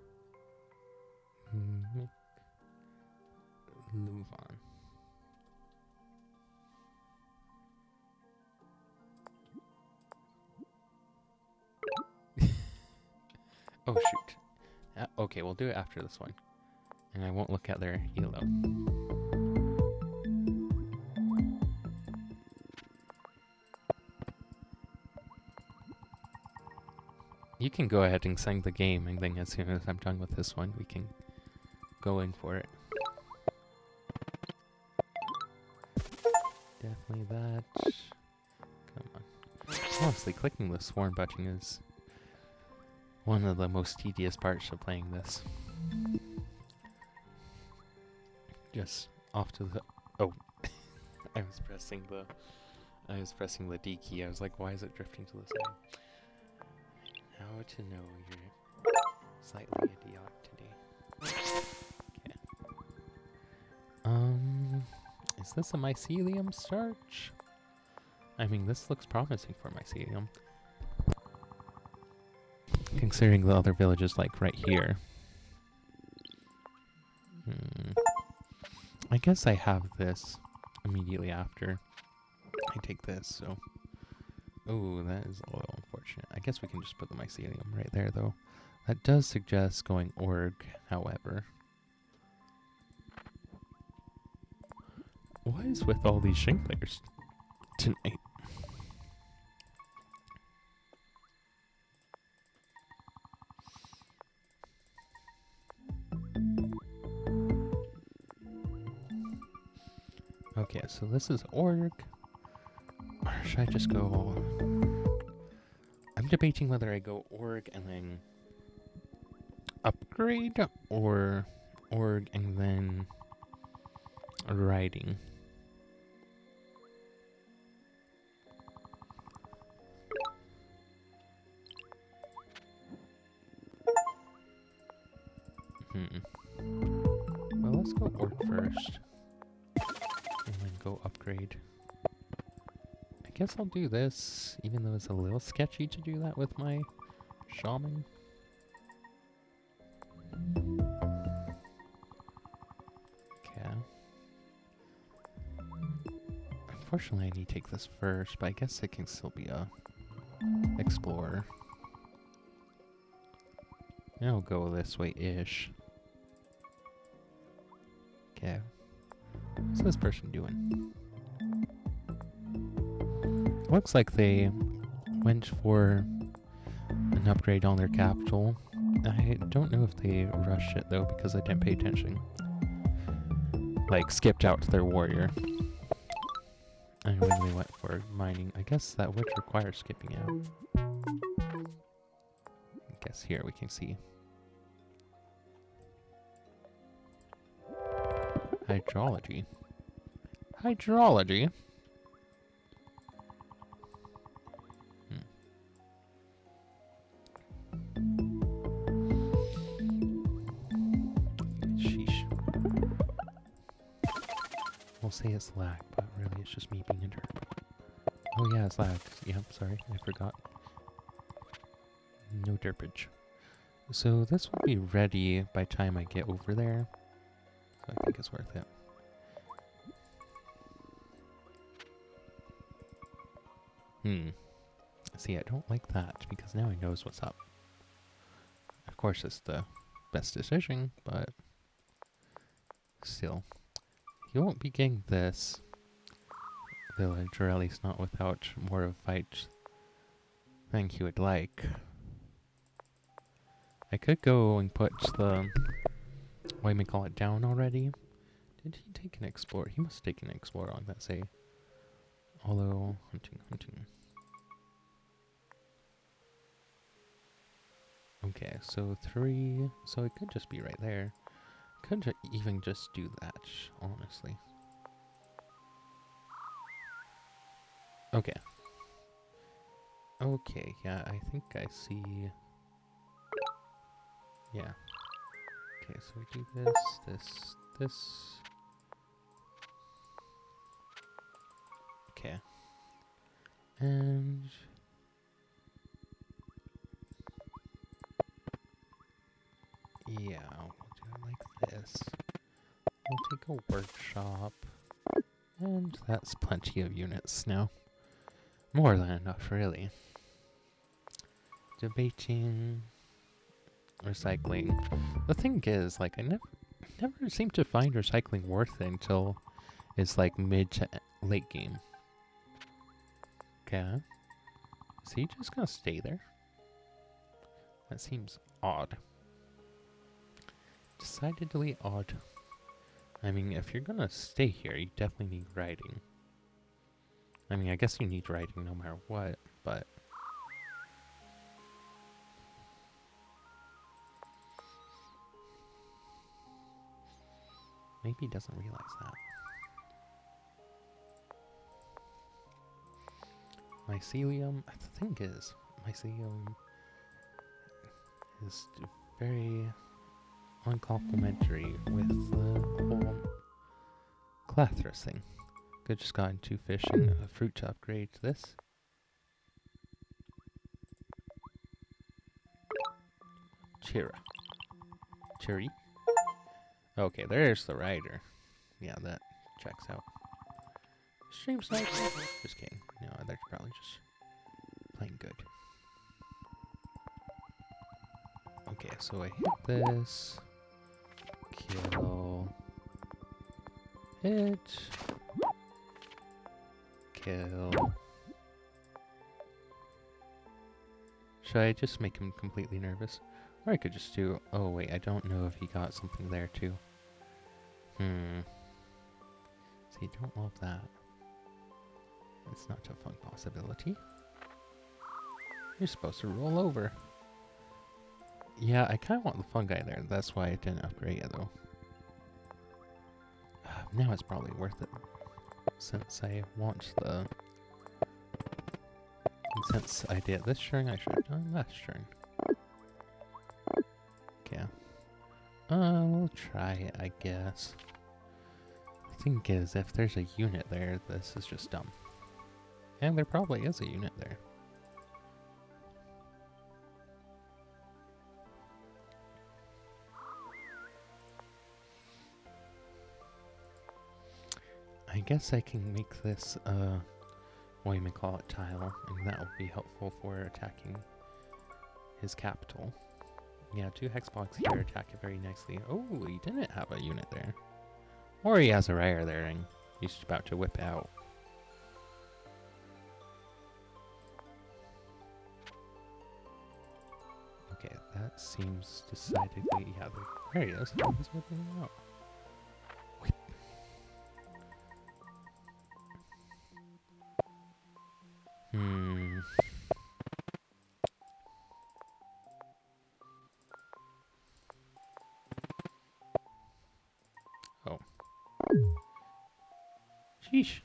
Speaker 1: McLuvan. Oh shoot. Okay, we'll do it after this one. And I won't look at their elo. You can go ahead and sing the game, and then as soon as I'm done with this one, we can go in for it. Definitely that. Come on. Honestly, clicking the sworn button is one of the most tedious parts of playing this. Just off to the... Oh. I was pressing the D key. I was like, why is it drifting to the side? How to know you're slightly idiotic today. Okay. Is this a mycelium starch? I mean, this looks promising for mycelium. Considering the other villages, like, right here. I guess I have this immediately after I take this, so... Oh, that is a little unfortunate. I guess we can just put the mycelium right there, though. That does suggest going org, however. What is with all these Shin players tonight? Okay, so this is org. Or should I just go... I'm debating whether I go org and then upgrade, or org and then writing. Well, let's go org first. And then go upgrade. I guess I'll do this, even though it's a little sketchy to do that with my shaman. Okay. Unfortunately, I need to take this first, but I guess it can still be a explorer. And I'll go this way-ish. Okay. What's this person doing? Looks like they went for an upgrade on their capital. I don't know if they rushed it though, because I didn't pay attention. Like, skipped out to their warrior. And when they went for mining, I guess that would require skipping out. I guess here we can see. Hydrology. Hydrology? Sheesh. We'll say it's lag, but really it's just me being a derp. Oh yeah, it's lagged. Yeah, sorry, I forgot. No derpage. So this will be ready by the time I get over there. So I think it's worth it. See, I don't like that, because now he knows what's up. Of course, it's the best decision, but still. He won't be getting this village, or at least not without more of a fight than he would like. I could go and put the, what do we call it, down already? Did he take an explorer? He must have taken an explorer on that, say. Although, hunting. Okay, so 3, so it could just be right there. Could even just do that, honestly. Okay. Okay, yeah, I think I see... Yeah. Okay, so we do this. Okay. And... yeah, we'll do it like this. We'll take a workshop. And that's plenty of units now. More than enough, really. Debating... recycling. The thing is, like, I never seem to find recycling worth it until it's like mid to late game. Okay. Is he just gonna stay there? That seems odd. Decidedly odd. I mean, if you're gonna stay here, you definitely need writing. I mean, I guess you need writing no matter what, but... maybe he doesn't realize that. Mycelium, the thing is, mycelium is very uncomplimentary with the whole Clathras thing. Could just gotten 2 fish and a fruit to upgrade to this. Cherry. Okay, there's the rider. Yeah, that checks out. Stream sniper? Just kidding. No, they're probably just playing good. Okay, so I hit this. Kill. Hit. Kill. Should I just make him completely nervous? Or I could just do... oh wait, I don't know if he got something there too. See, don't love that. It's not a fun possibility. You're supposed to roll over. Yeah, I kind of want the fungi there. That's why I didn't upgrade it, though. Now it's probably worth it. Since I want the... Since I did this turn, I should have done last turn. Okay. We'll try it, I guess. The thing is, if there's a unit there, this is just dumb. And there probably is a unit there. I guess I can make this, what you may call it, tile, and that will be helpful for attacking his capital. Yeah, 2 hex blocks here attack it very nicely. Oh, he didn't have a unit there. Or he has a rare there and he's about to whip out. Okay, that seems decidedly... Yeah, there he is. He's whipping out. Whip. Oh. Sheesh.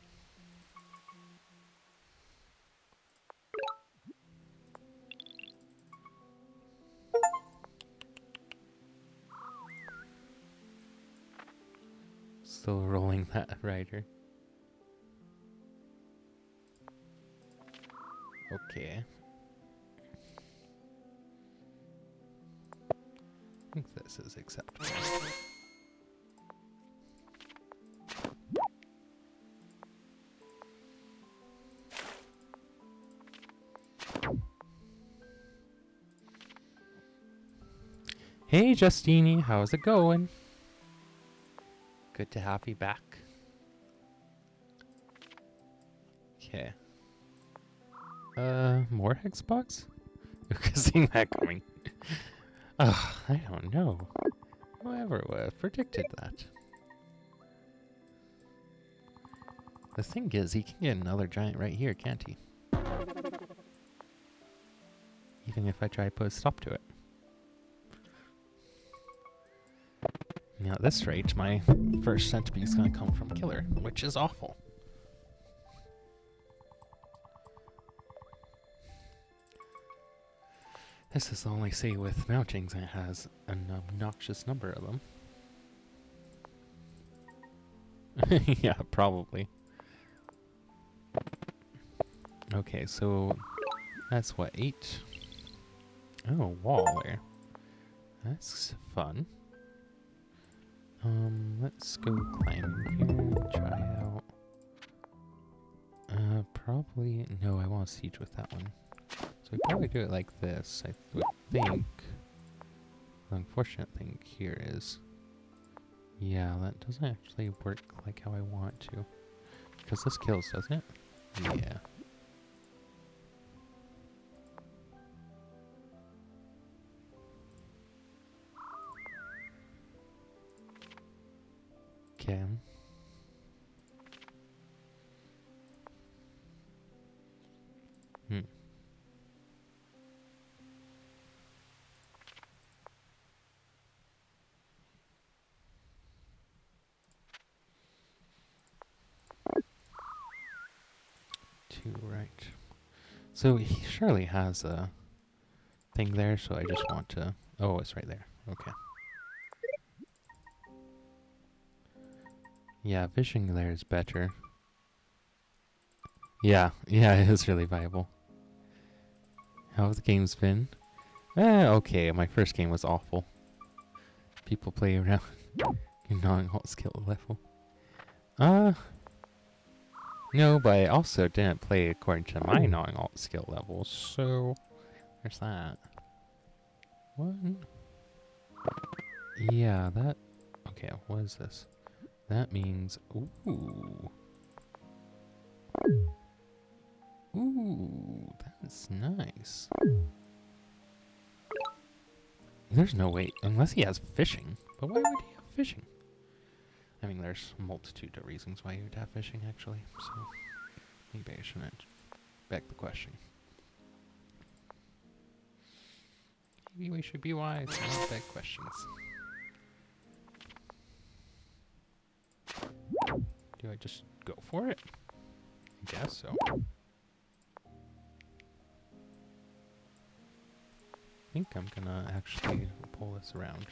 Speaker 1: Still rolling that rider. Okay. I think this is acceptable. Hey Justini, how's it going? Good to have you back. Okay. More hexbox? Seeing that coming. Ugh, I don't know. Whoever would have predicted that. The thing is, he can get another giant right here, can't he? Even if I try to put a stop to it. Now at this rate, my first centipede is going to come from killer, which is awful. This is the only city with mountings and it has an obnoxious number of them. Yeah, probably. Okay, so that's what, 8? Oh, wall there. That's fun. Let's go climbing here and try out. Probably, no, I want to siege with that one. So we probably do it like this, I would think. The unfortunate thing here is, yeah, that doesn't actually work like how I want it to. Because this kills, doesn't it? Yeah. Okay. Hmm. Two, right. So he surely has a thing there, so I just want to... Oh, it's right there. Okay. Yeah, fishing there is better. Yeah, it is really viable. How have the games been? Okay, my first game was awful. People play around your non-alt skill level. No, but I also didn't play according to my non-alt skill level, so there's that. One. Yeah, that... Okay, what is this? That means... Ooh. Ooh, that's nice. There's no way, unless he has fishing. But why would he have fishing? I mean, there's a multitude of reasons why you'd have fishing, actually, so maybe I shouldn't beg the question. Maybe we should be wise and not beg questions. Do I just go for it? I guess so. I think I'm gonna actually pull this around.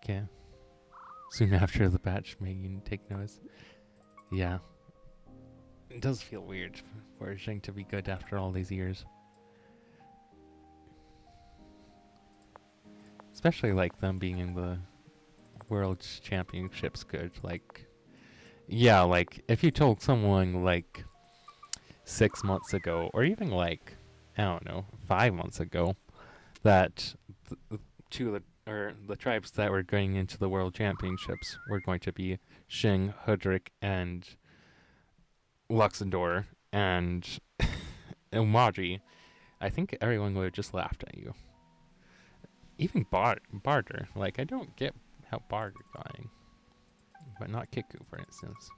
Speaker 1: Okay. Soon after the batch making take notice. Yeah. It does feel weird for Zheng to be good after all these years. Especially like them being in the World Championships good. Like, yeah, like if you told someone like 6 months ago, or even like, I don't know, 5 months ago, that the tribes that were going into the World Championships were going to be Xing, Hudrick, and Luxembourg, and Umaji, I think everyone would have just laughed at you. Even Barter. Like, I don't get how Barter dying, but not Kiku, for instance.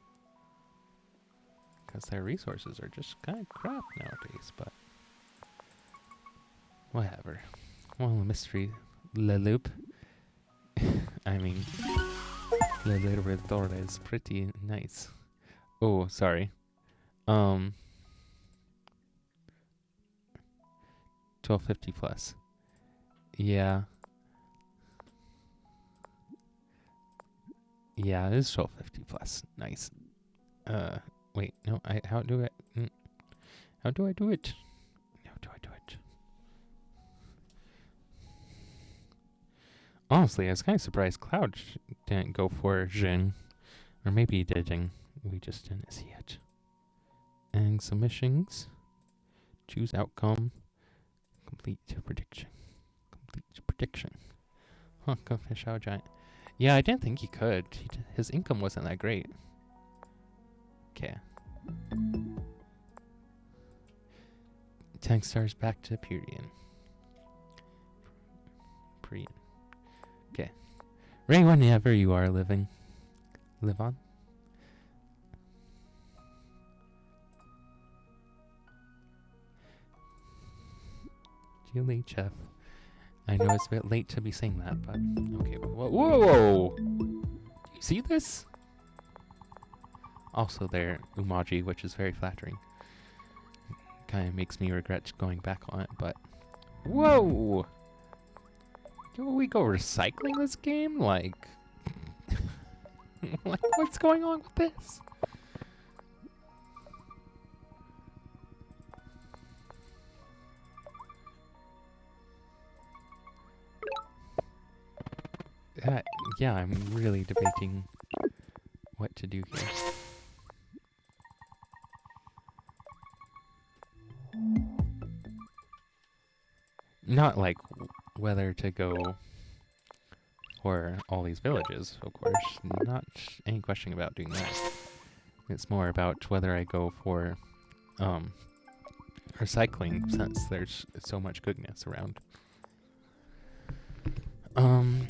Speaker 1: Because their resources are just kind of crap nowadays, but whatever. Well, the mystery Le Loop. I mean, Le Libertador is pretty nice. Oh, sorry. 1250 plus. Yeah. Yeah, it is 1250 plus. Nice. Wait, no, how do I do it? How do I do it? Honestly, I was kind of surprised Cloud didn't go for Jin. Or maybe he did, and we just didn't see it. And submissions. Choose outcome. Complete prediction. Huh, go fish out giant. Yeah, I didn't think he could. His income wasn't that great. Okay. 10 stars back to Purian. Okay. Ray, whenever you are live on. Julie, Chef. I know it's a bit late to be saying that, but okay. Whoa! Do you see this? Also there, Umaji, which is very flattering. Kind of makes me regret going back on it, but... Whoa! Can we go recycling this game? Like... like, what's going on with this? Yeah, I'm really debating what to do here. Not like whether to go for all these villages, of course. Not any question about doing that. It's more about whether I go for recycling, since there's so much goodness around.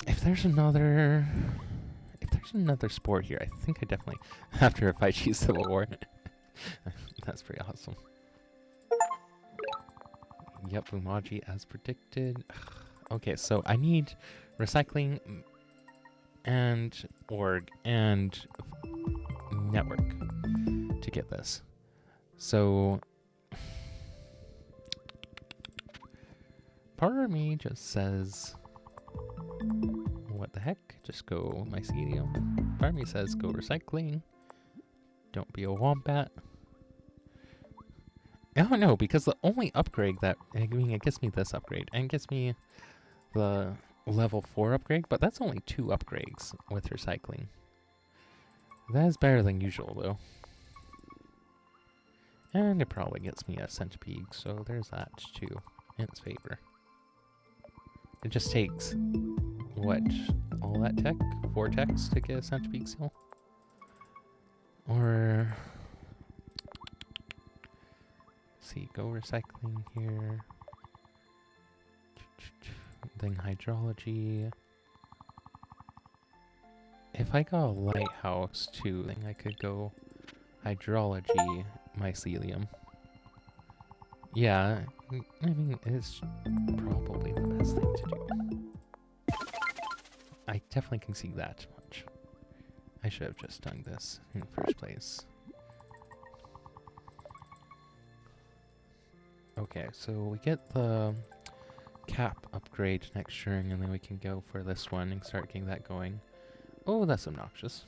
Speaker 1: If there's another sport here, I think I definitely after if I choose Civil War. That's pretty awesome. Yep, Umaji as predicted. Okay, so I need recycling and org and network to get this. So part of me just says, what the heck? Just go mycelium. Part of me says go recycling. Don't be a wombat. I don't know, because the only upgrade that, I mean, it gets me this upgrade, and it gets me the level 4 upgrade, but that's only 2 upgrades with recycling. That is better than usual, though. And it probably gets me a centipede, so there's that, too, in its favor. It just takes, what, all that tech? 4 techs to get a centipede seal? Or see, go recycling here. Then hydrology. If I got a lighthouse too, then I could go hydrology mycelium. Yeah, I mean, it's probably the best thing to do. I definitely can see that much. I should have just done this in the first place. Okay, so we get the cap upgrade next turn, and then we can go for this one and start getting that going. Oh, that's obnoxious.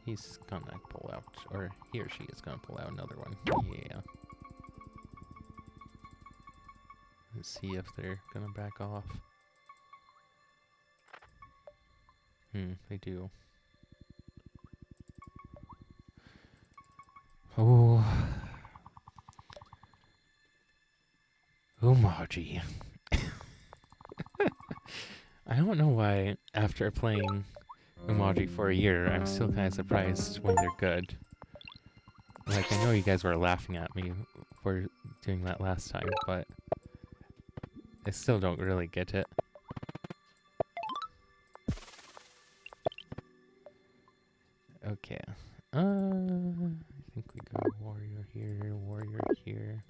Speaker 1: He's gonna pull out, or he or she is gonna pull out another one. Yeah. Let's see if they're gonna back off. They do. Oh. Umaji. I don't know why, after playing Umaji for a year, I'm still kind of surprised when they're good. Like, I know you guys were laughing at me for doing that last time, but I still don't really get it. Okay. I think we go warrior here, warrior here.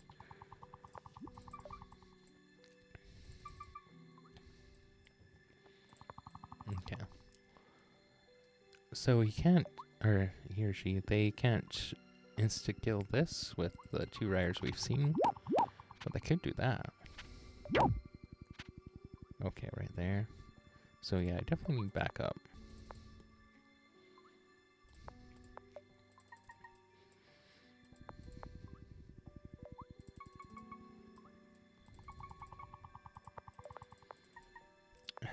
Speaker 1: Okay. So he can't, or he or she, they can't insta-kill this with the 2 riders we've seen, but they could do that. Okay, right there. So yeah, I definitely need backup.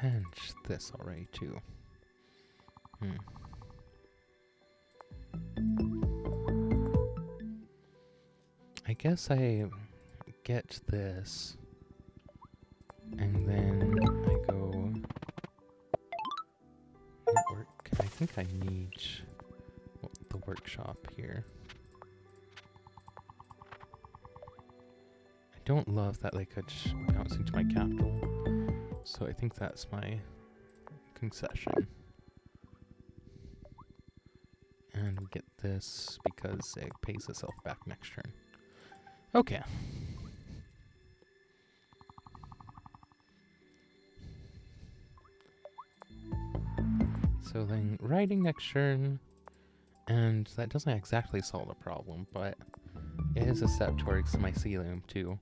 Speaker 1: And this already too. I guess I get this, and then I go network. I think I need the workshop here. I don't love that they could bounce into my capital, so I think that's my concession. And we get this because it pays itself back next turn. Okay. So then riding next turn, and that doesn't exactly solve the problem, but it is a step towards mycelium too.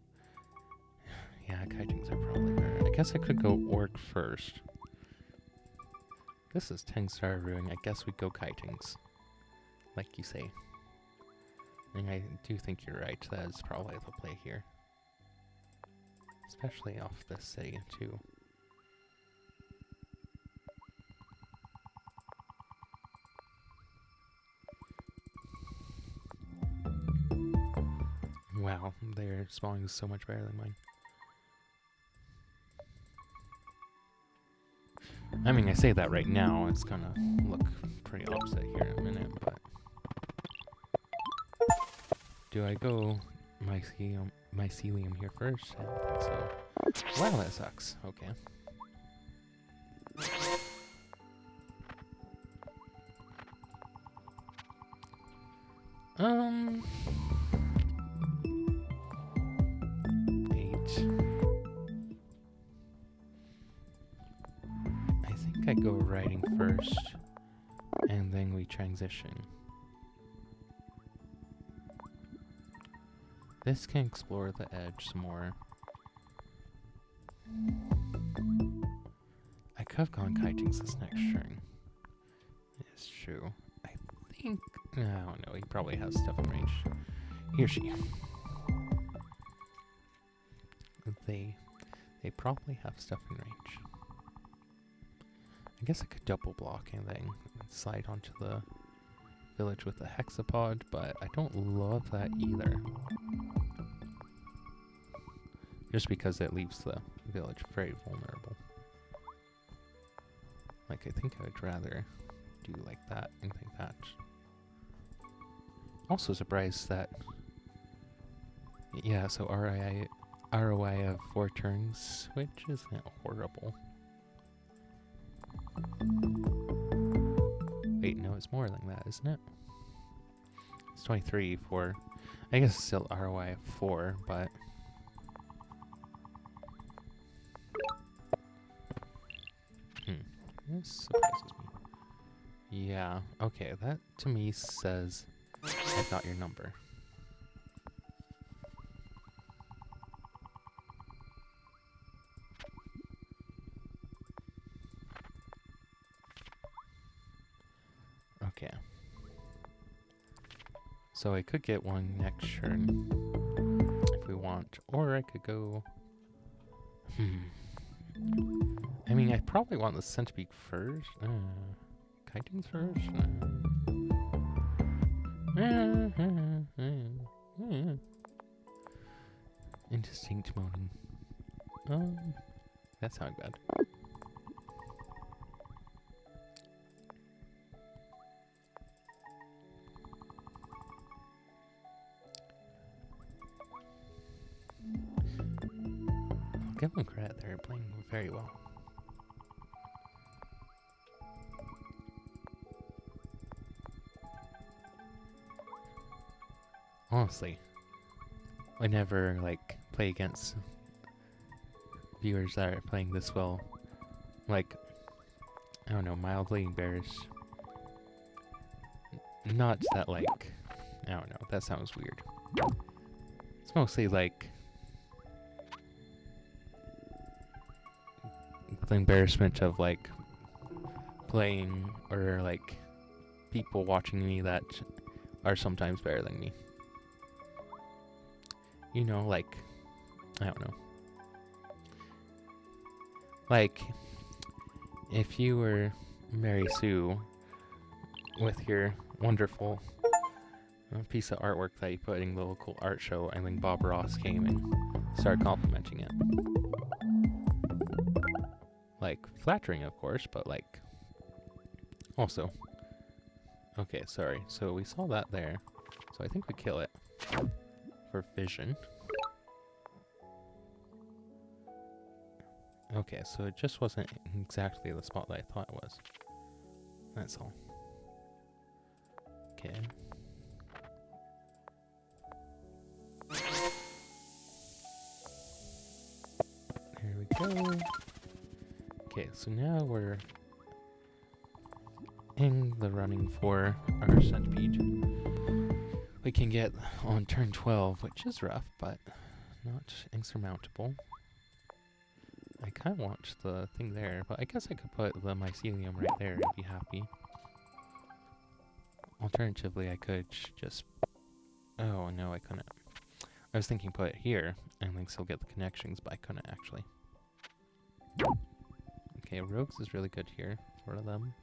Speaker 1: Yeah, kitings are probably better. I guess I could go orc first. This is 10-star ruin. I guess we go kitings. Like you say. And I do think you're right. That is probably the play here. Especially off this city too. Wow, their spawning is so much better than mine. I mean, I say that right now, it's gonna look pretty opposite here in a minute, but... Do I go mycelium here first? I don't think so. Wow, that sucks. Okay. I think I go riding first, and then we transition. This can explore the edge some more. I could have gone kitings this next turn. It's true. I think... I don't know, he probably has stuff in range. He or she. They probably have stuff in range. I guess I could double block and then slide onto the village with a hexapod, but I don't love that either. Just because it leaves the village very vulnerable. Like, I think I would rather do like that and think that. Also surprised that, yeah, so ROI of 4 turns, which isn't horrible. Wait, no, it's more than that, isn't it? It's 23 for, I guess it's still ROI of 4, but... This surprises me. Yeah, okay, that to me says I got your number. Okay. So I could get one next turn if we want, or I could go... I mean, I probably want the centipede first. Chitin's first? Indistinct moaning. That sounded bad. I'll give them credit, they're playing very well. Honestly, I never, like, play against viewers that are playing this well. Like, I don't know, mildly embarrassed. Not that, like, I don't know, that sounds weird. It's mostly, like, the embarrassment of, like, playing, or, like, people watching me that are sometimes better than me. You know, like, I don't know. Like, if you were Mary Sue with your wonderful piece of artwork that you put in the local art show, and then Bob Ross came and started complimenting it. Like, flattering, of course, but, like, also. Okay, sorry. So we saw that there. So I think we kill it for vision. Okay, so it just wasn't exactly the spot that I thought it was. That's all. Okay. There we go. Okay, so now we're in the running for our centipede. We can get on turn 12, which is rough, but not insurmountable. I kind of want the thing there, but I guess I could put the mycelium right there and be happy. Alternatively, I could just... Oh, no, I couldn't. I was thinking put it here, and then still get the connections, but I couldn't actually. Okay, Rogues is really good here for them.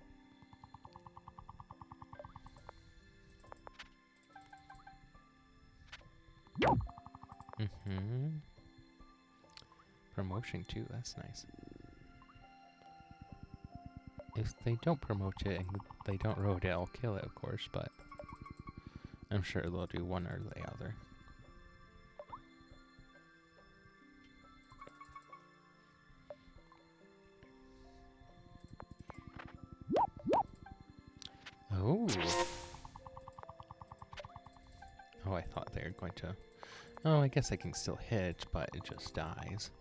Speaker 1: Promotion too, that's nice. If they don't promote it and they don't road it, I'll kill it, of course, but I'm sure they'll do one or the other. Oh! Oh, I thought they were going to... Oh, I guess I can still hit, but it just dies.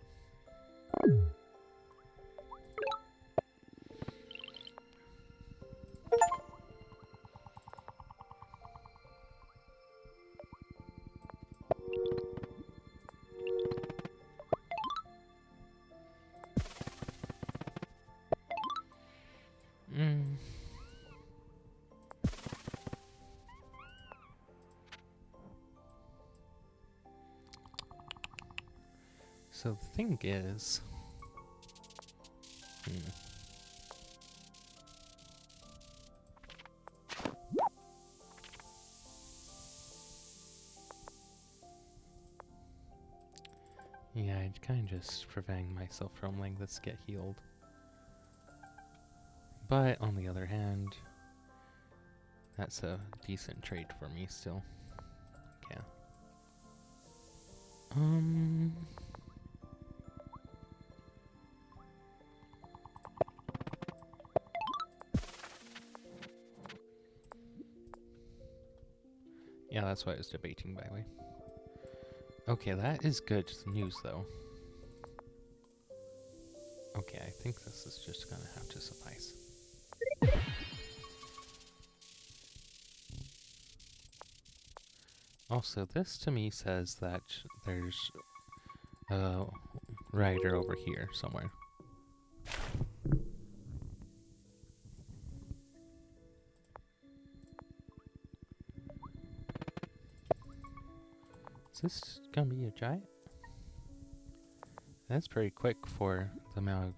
Speaker 1: So the thing is... Yeah, I'm kind of just preventing myself from letting this get healed. But on the other hand, That's a decent trade for me still. Okay. Yeah, that's what I was debating, by the way. Okay, that is good news, though. Okay, I think this is just gonna have to suffice. Also, this to me says that there's a rider over here somewhere. Is this gonna be a giant? That's pretty quick for the amount of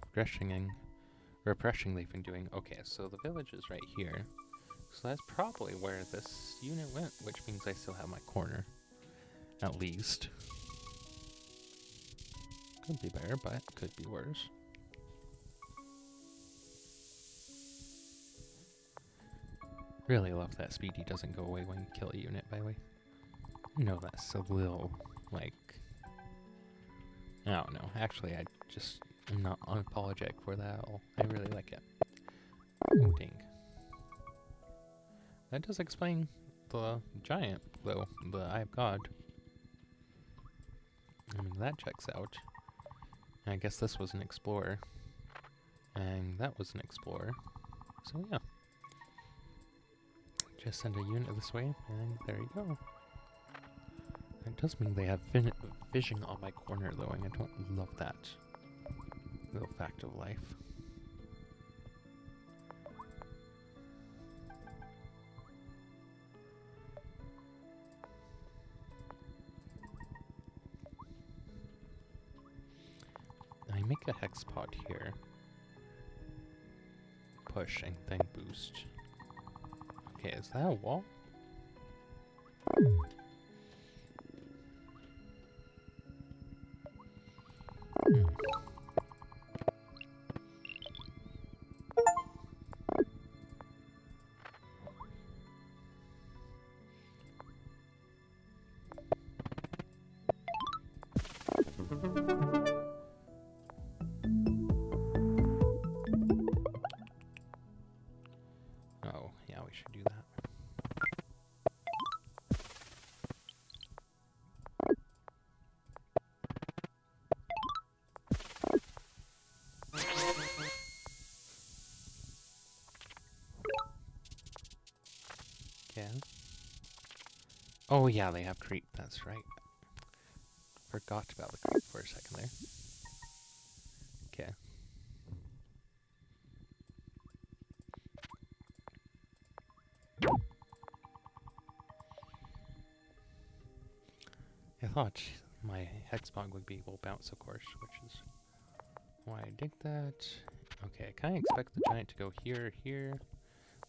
Speaker 1: repression they've been doing. Okay, so the village is right here. So that's probably where this unit went, which means I still have my corner. At least. Could be better, but could be worse. Really love that Speedy doesn't go away when you kill a unit, by the way. No, that's a little, like... I don't know. Actually, I'm not unapologetic for that at all. I really like it. Oh, dang. That does explain the giant, though. The Eye of God. I mean, that checks out. And I guess this was an explorer. And that was an explorer. So, yeah. Just send a unit this way, and there you go. It does mean they have vision on my corner, though, and I don't love that little fact of life. I make a hex pod here. Push and then boost. Okay, is that a wall? Oh, yeah, we should do that. Okay. Oh, yeah, they have creep, that's right. Forgot about the creep for a second there. Okay. I thought my hexbog would be able to bounce, of course, which is why I did that. Okay, I kind of expect the giant to go here, here.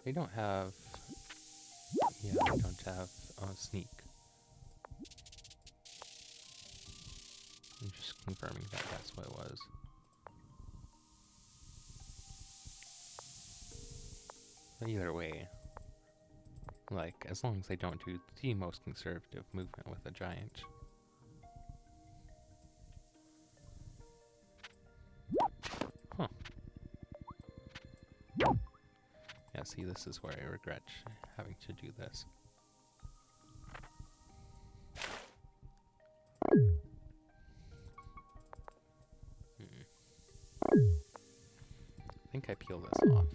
Speaker 1: They don't have... Yeah, they don't have sneak. I'm just confirming that that's what it was. But either way, like, as long as they don't do the most conservative movement with a giant. Huh. Yeah, see, this is where I regret having to do this. I think I peel this off.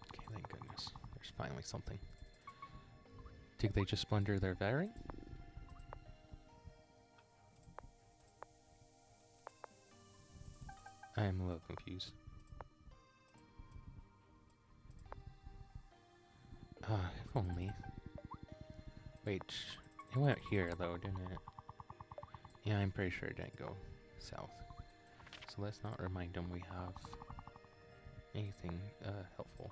Speaker 1: Okay, thank goodness. There's finally something. Did they just blunder their vary? I am a little confused. If only. Wait, it went here though, didn't it? Yeah, I'm pretty sure it didn't go south. So let's not remind them we have anything helpful.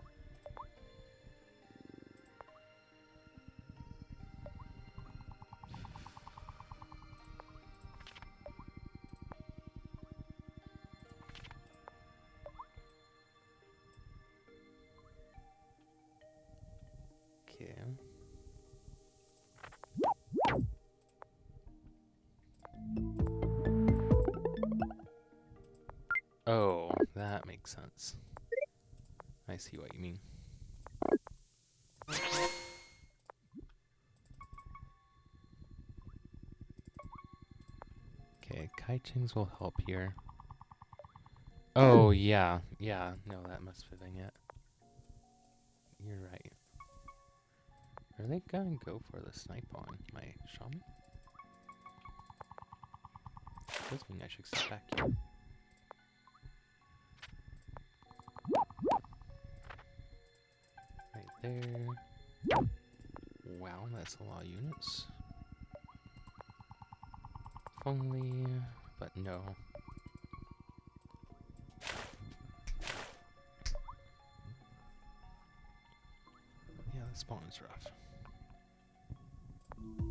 Speaker 1: Oh, that makes sense. I see what you mean. Okay, kitings will help here. Oh, yeah. Yeah, no, that must have been it. You're right. Are they gonna go for the snipe on my shaman? Does mean I should step back here. Right there. Wow, that's a lot of units. If only, but no. Yeah, the spawn is rough.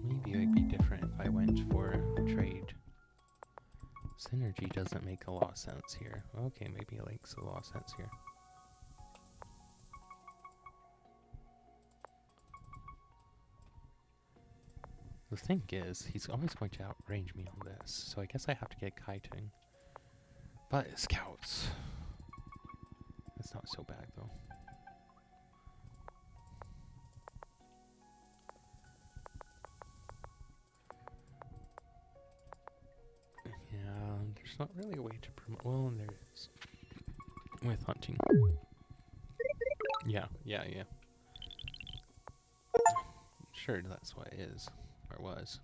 Speaker 1: Maybe it would be different if I went for trade. Synergy doesn't make a lot of sense here. Okay, maybe it makes a lot of sense here. The thing is, he's always going to outrange me on this, so I guess I have to get kiting. But scouts. That's not so bad though. Yeah, there's not really a way to promote. Well, there is. With hunting. Yeah. Sure, that's what it is. Or was.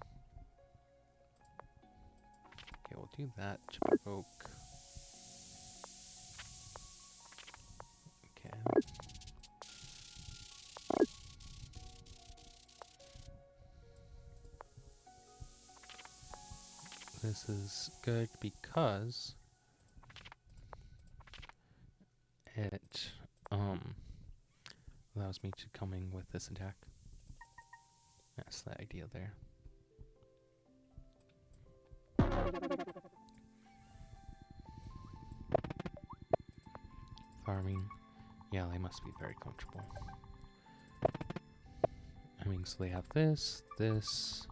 Speaker 1: Okay, we'll do that to provoke. Okay. This is good because it allows me to come in with this attack. That's the idea there. Farming. Yeah, they must be very comfortable. I mean, so they have this, this,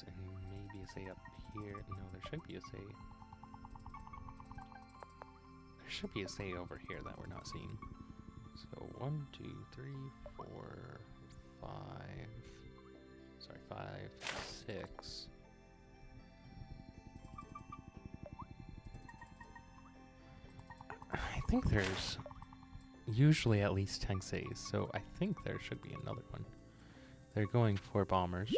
Speaker 1: and maybe a say up here. No, there should be a say. There should be a say over here that we're not seeing. So 1, 2, 3, 4, 5. Sorry, 5, 6. I think there's usually at least 10 says, so I think there should be another one. They're going for bombers.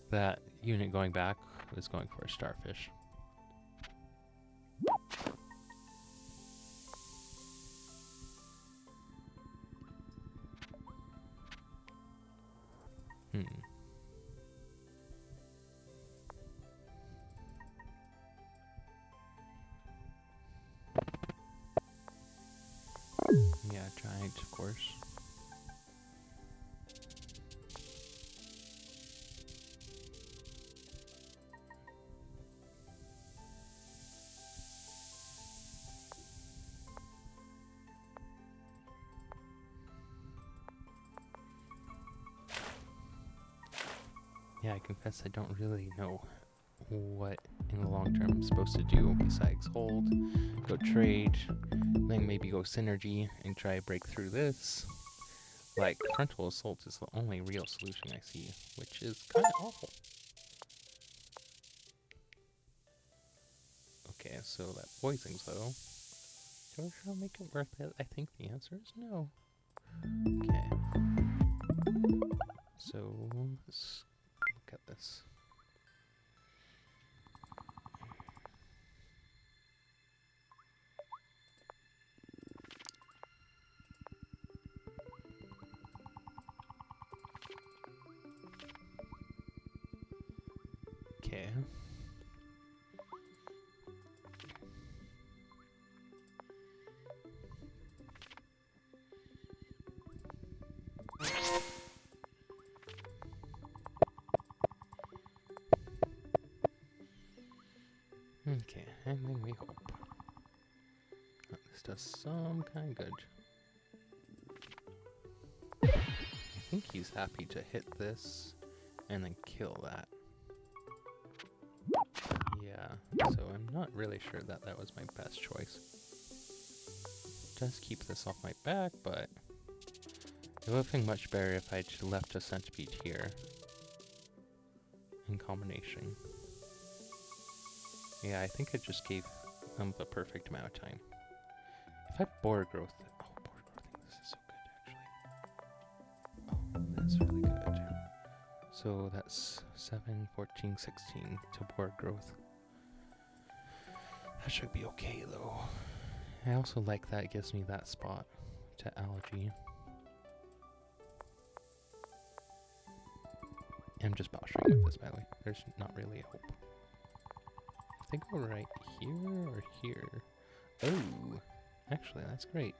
Speaker 1: That unit going back is going for a starfish. Yeah, giant, of course. Yeah, I confess I don't really know what in the long term I'm supposed to do besides hold, go trade, then maybe go synergy and try to break through this. Like, frontal assault is the only real solution I see, which is kind of awful. Okay, so that poisons though. So shall I make it worth it? I think the answer is no. Okay. So let's look at this. Okay. Okay, and then we hope that this does some kind of good. I think he's happy to hit this and then kill that. So I'm not really sure that that was my best choice. Does keep this off my back, but it would have been much better if I'd left a centipede here in combination. Yeah, I think it just gave them the perfect amount of time. If I boar growth, oh, boar growthing, this is so good actually. Oh, that's really good. So that's 7, 14, 16 to boar growth. That should be okay though. I also like that it gives me that spot to algae. I'm just bowstring with this, by the way. There's not really a hope. If they go right here or here. Oh, actually, that's great.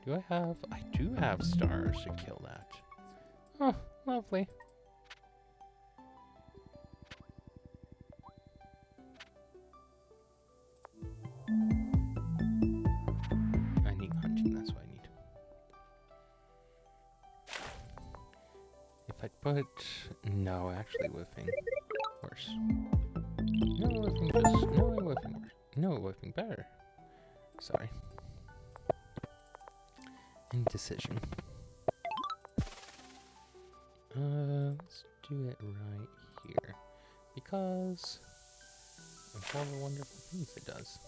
Speaker 1: Do I have? I do have stars to kill that. Oh, lovely. I need hunting, that's what I need. If I put... No, actually whiffing. Worse. No, whiffing just... No, whiffing worse. No, whiffing better. Sorry. Indecision. Let's do it right here. Because of all the wonderful things it does.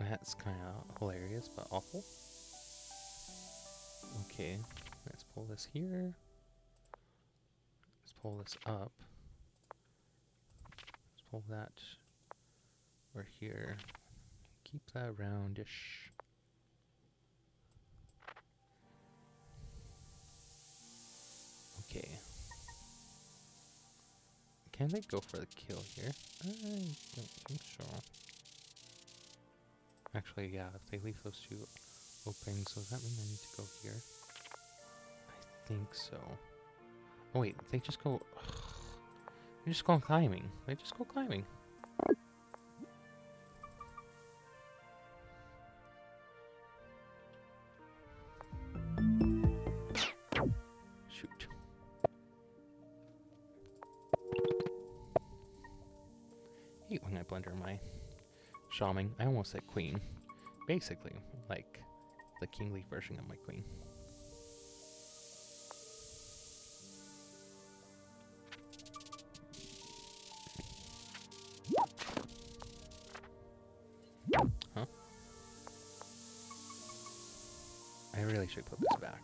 Speaker 1: That's kind of hilarious, but awful. Okay, let's pull this here. Let's pull this up. Let's pull that over here. Keep that roundish. Okay. Can they go for the kill here? I don't think so. Actually, yeah, if they leave those two open, so does that mean I need to go here? I think so. Oh wait, they just go... They just go climbing. They just go climbing. Shoot. I hate when I blunder my shaman. I almost said queen. Basically, like the kingly version of my queen. Huh? I really should put this back.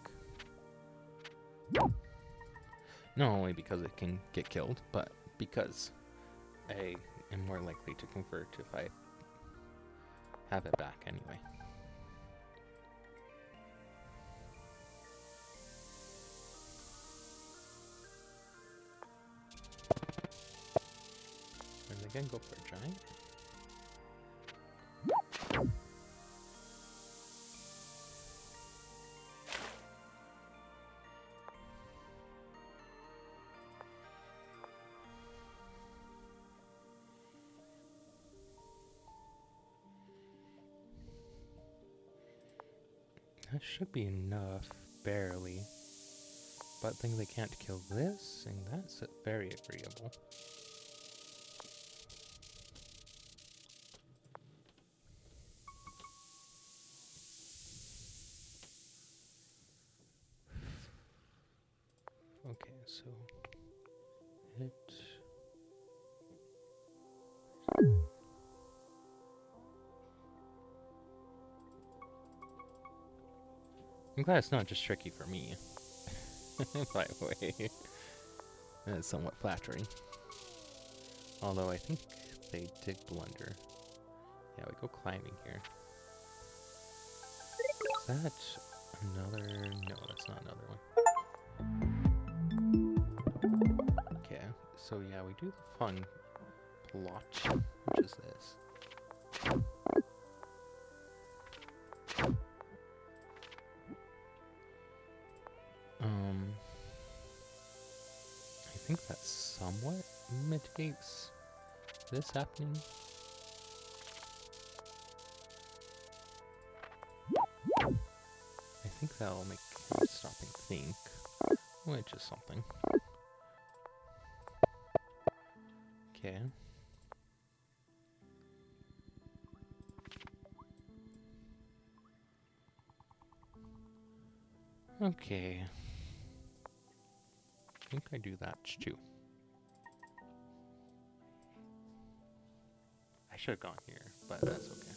Speaker 1: Not only because it can get killed, but because I am more likely to convert if I have it back anyway. Are they gonna go for a giant? That should be enough, barely. But I think they can't kill this, and that's very agreeable. Okay, so hit. I'm glad it's not just tricky for me. By the way, that is somewhat flattering. Although I think they did blunder. Yeah, we go climbing here. Is that another? No, that's not another one. Okay, so yeah, we do the fun plot, which is this. I think that somewhat mitigates this happening. I think that'll make him stop and think. which is something. Okay. Okay. I think I do that too. I should have gone here, but that's okay.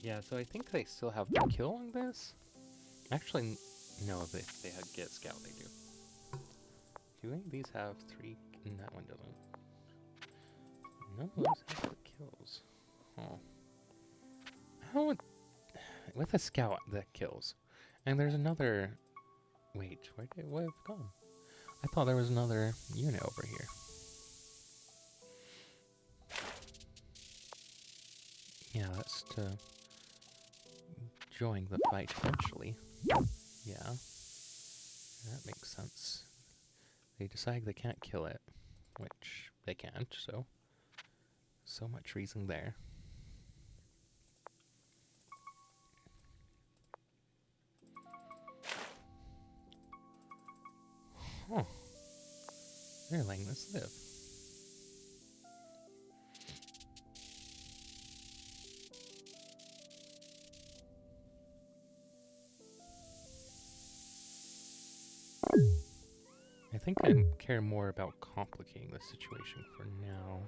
Speaker 1: Yeah, so I think they still have the kill on this. Actually, no, if they get scout, they do. Do any of these have 3? And that one doesn't. None of those have the kills. Oh. How would... With a scout that kills. And there's another... Wait, where have it gone? I thought there was another unit over here. Yeah, that's to join the fight eventually. Yeah. That makes sense. They decide they can't kill it, which they can't, so much reason there. Huh. They're letting this live. I think I care more about complicating the situation for now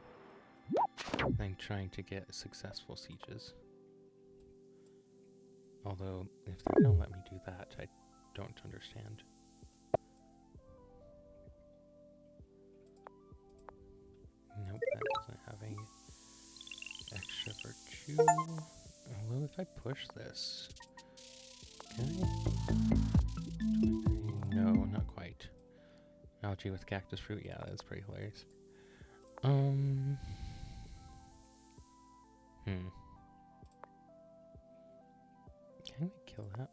Speaker 1: than trying to get successful sieges. Although, if they don't let me do that, I don't understand. Nope, that doesn't have any extra virtue. Although if I push this, can I? 23? No, not quite. Algae with cactus fruit, yeah, that's pretty hilarious. Can we kill that?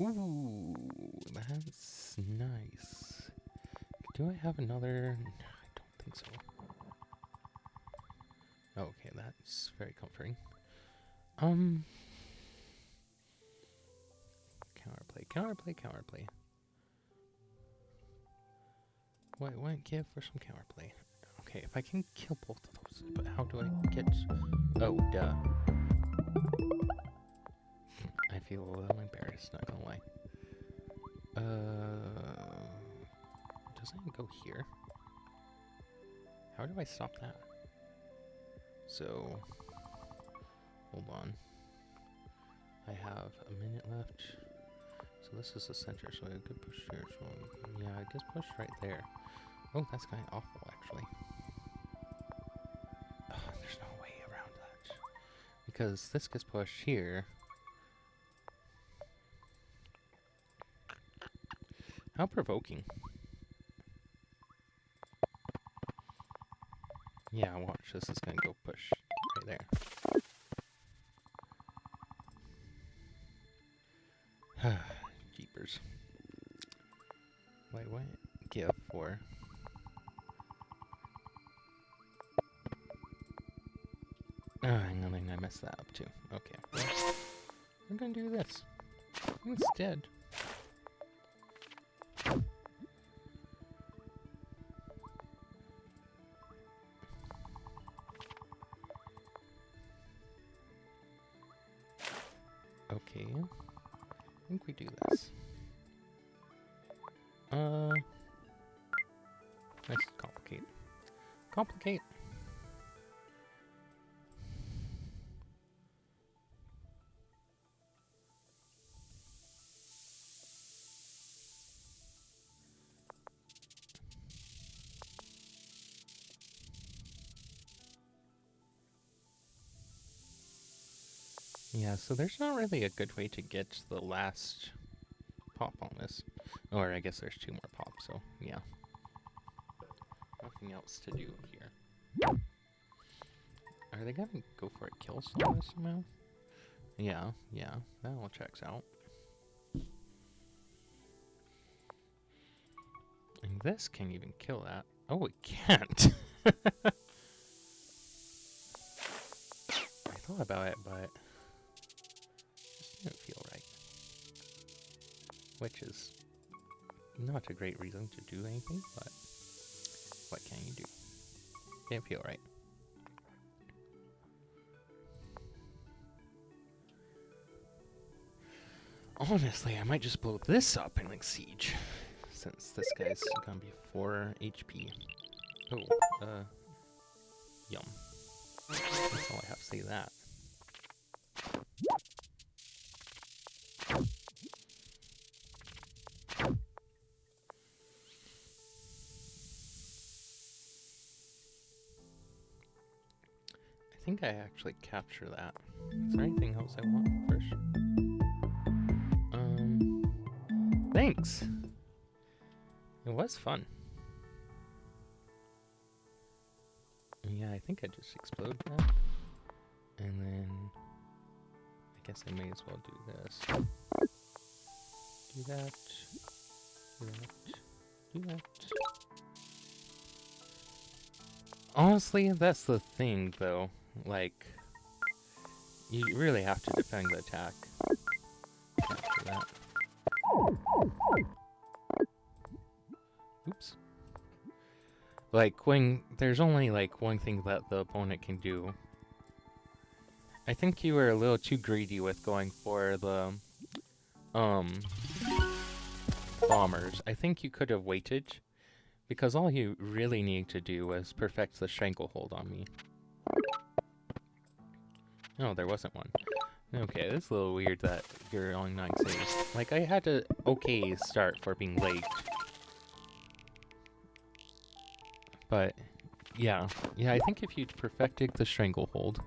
Speaker 1: Ooh, that's nice. Do I have another? I don't think so. Okay, that's very comforting. Counterplay. What give for some counterplay? Okay, if I can kill both of those, but how do I get... Oh, duh. I feel a little embarrassed, not gonna lie. Doesn't it go here? How do I stop that? So, hold on. I have a minute left. So this is the center, so I could push here. So yeah, I guess push right there. Oh, that's kind of awful, actually. Oh, there's no way around that. Because this gets pushed here. How provoking. Yeah, watch. This is going to go push right there. Jeepers. Wait, what? Give for... hang on, I messed that up too. Okay. Well, we're gonna do this instead. Okay. I think we do this. Let's complicate. Complicate. Yeah, so there's not really a good way to get the last pop on this. Or I guess there's 2 more pops, so yeah. Nothing else to do here. Are they gonna go for a kill on this somehow? Yeah, that all checks out. And this can't even kill that. Oh, it can't! thought about it, but it just didn't feel right. Which is not a great reason to do anything, but what can you do? Didn't feel right. Honestly, I might just blow this up in like Siege, since this guy's gonna be 4 HP. Oh, yum. That's all I have to say to that. I think I actually capture that. Is there anything else I want first? Thanks! It was fun. Yeah, I think I just explode that. And then I guess I may as well do this. Do that. Do that. Do that. Honestly, that's the thing though. Like, you really have to defend the attack. After that. Oops. Like, when there's only like one thing that the opponent can do. I think you were a little too greedy with going for the bombers. I think you could have waited, because all you really need to do was perfect the stranglehold on me. No, there wasn't one. Okay, it's a little weird that you're on 9 saves. Like, I had a okay start for being late. But, yeah. Yeah, I think if you'd perfected the stranglehold.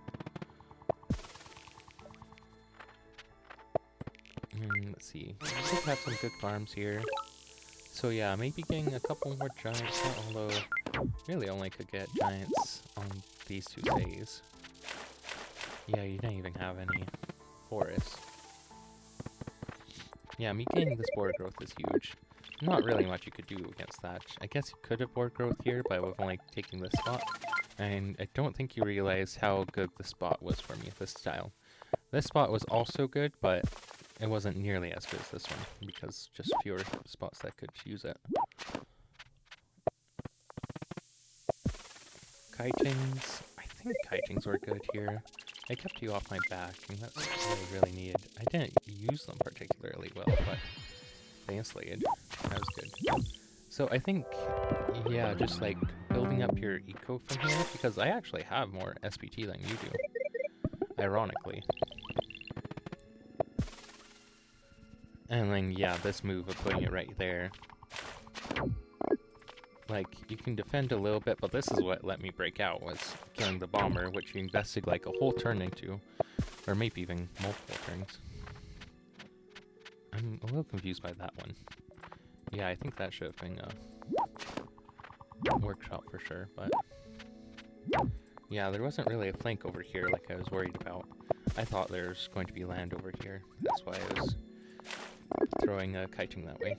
Speaker 1: Let's see. We should have some good farms here. So yeah, maybe getting a couple more giants, although really only could get giants on these 2 saves. Yeah, you don't even have any forest. Yeah, me getting this board growth is huge. Not really much you could do against that. I guess you could have board growth here, but with only taking this spot. And I don't think you realize how good the spot was for me, this style. This spot was also good, but it wasn't nearly as good as this one, because just fewer spots that could use it. Kitings. I think kitings were good here. I kept you off my back, and that's what I really needed. I didn't use them particularly well, but they insulated. That was good. So I think, yeah, just like building up your eco from here, because I actually have more SPT than you do, ironically. And then, yeah, this move of putting it right there. Like, you can defend a little bit, but this is what let me break out, was killing the bomber, which you invested like a whole turn into. Or maybe even multiple turns. I'm a little confused by that one. Yeah, I think that should have been a workshop for sure, but... yeah, there wasn't really a flank over here like I was worried about. I thought there was going to be land over here. That's why I was throwing a kiting that way.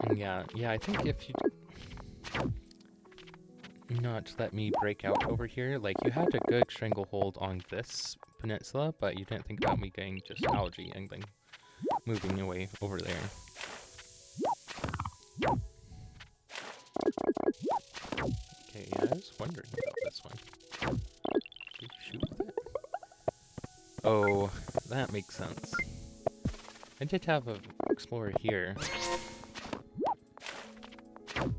Speaker 1: And yeah, I think if you not let me break out over here, like, you had a good stranglehold on this peninsula, but you didn't think about me getting just algae and then moving away over there. Okay, yeah, I was wondering about this one. Did you shoot with it? Oh, that makes sense. I did have an explorer here. To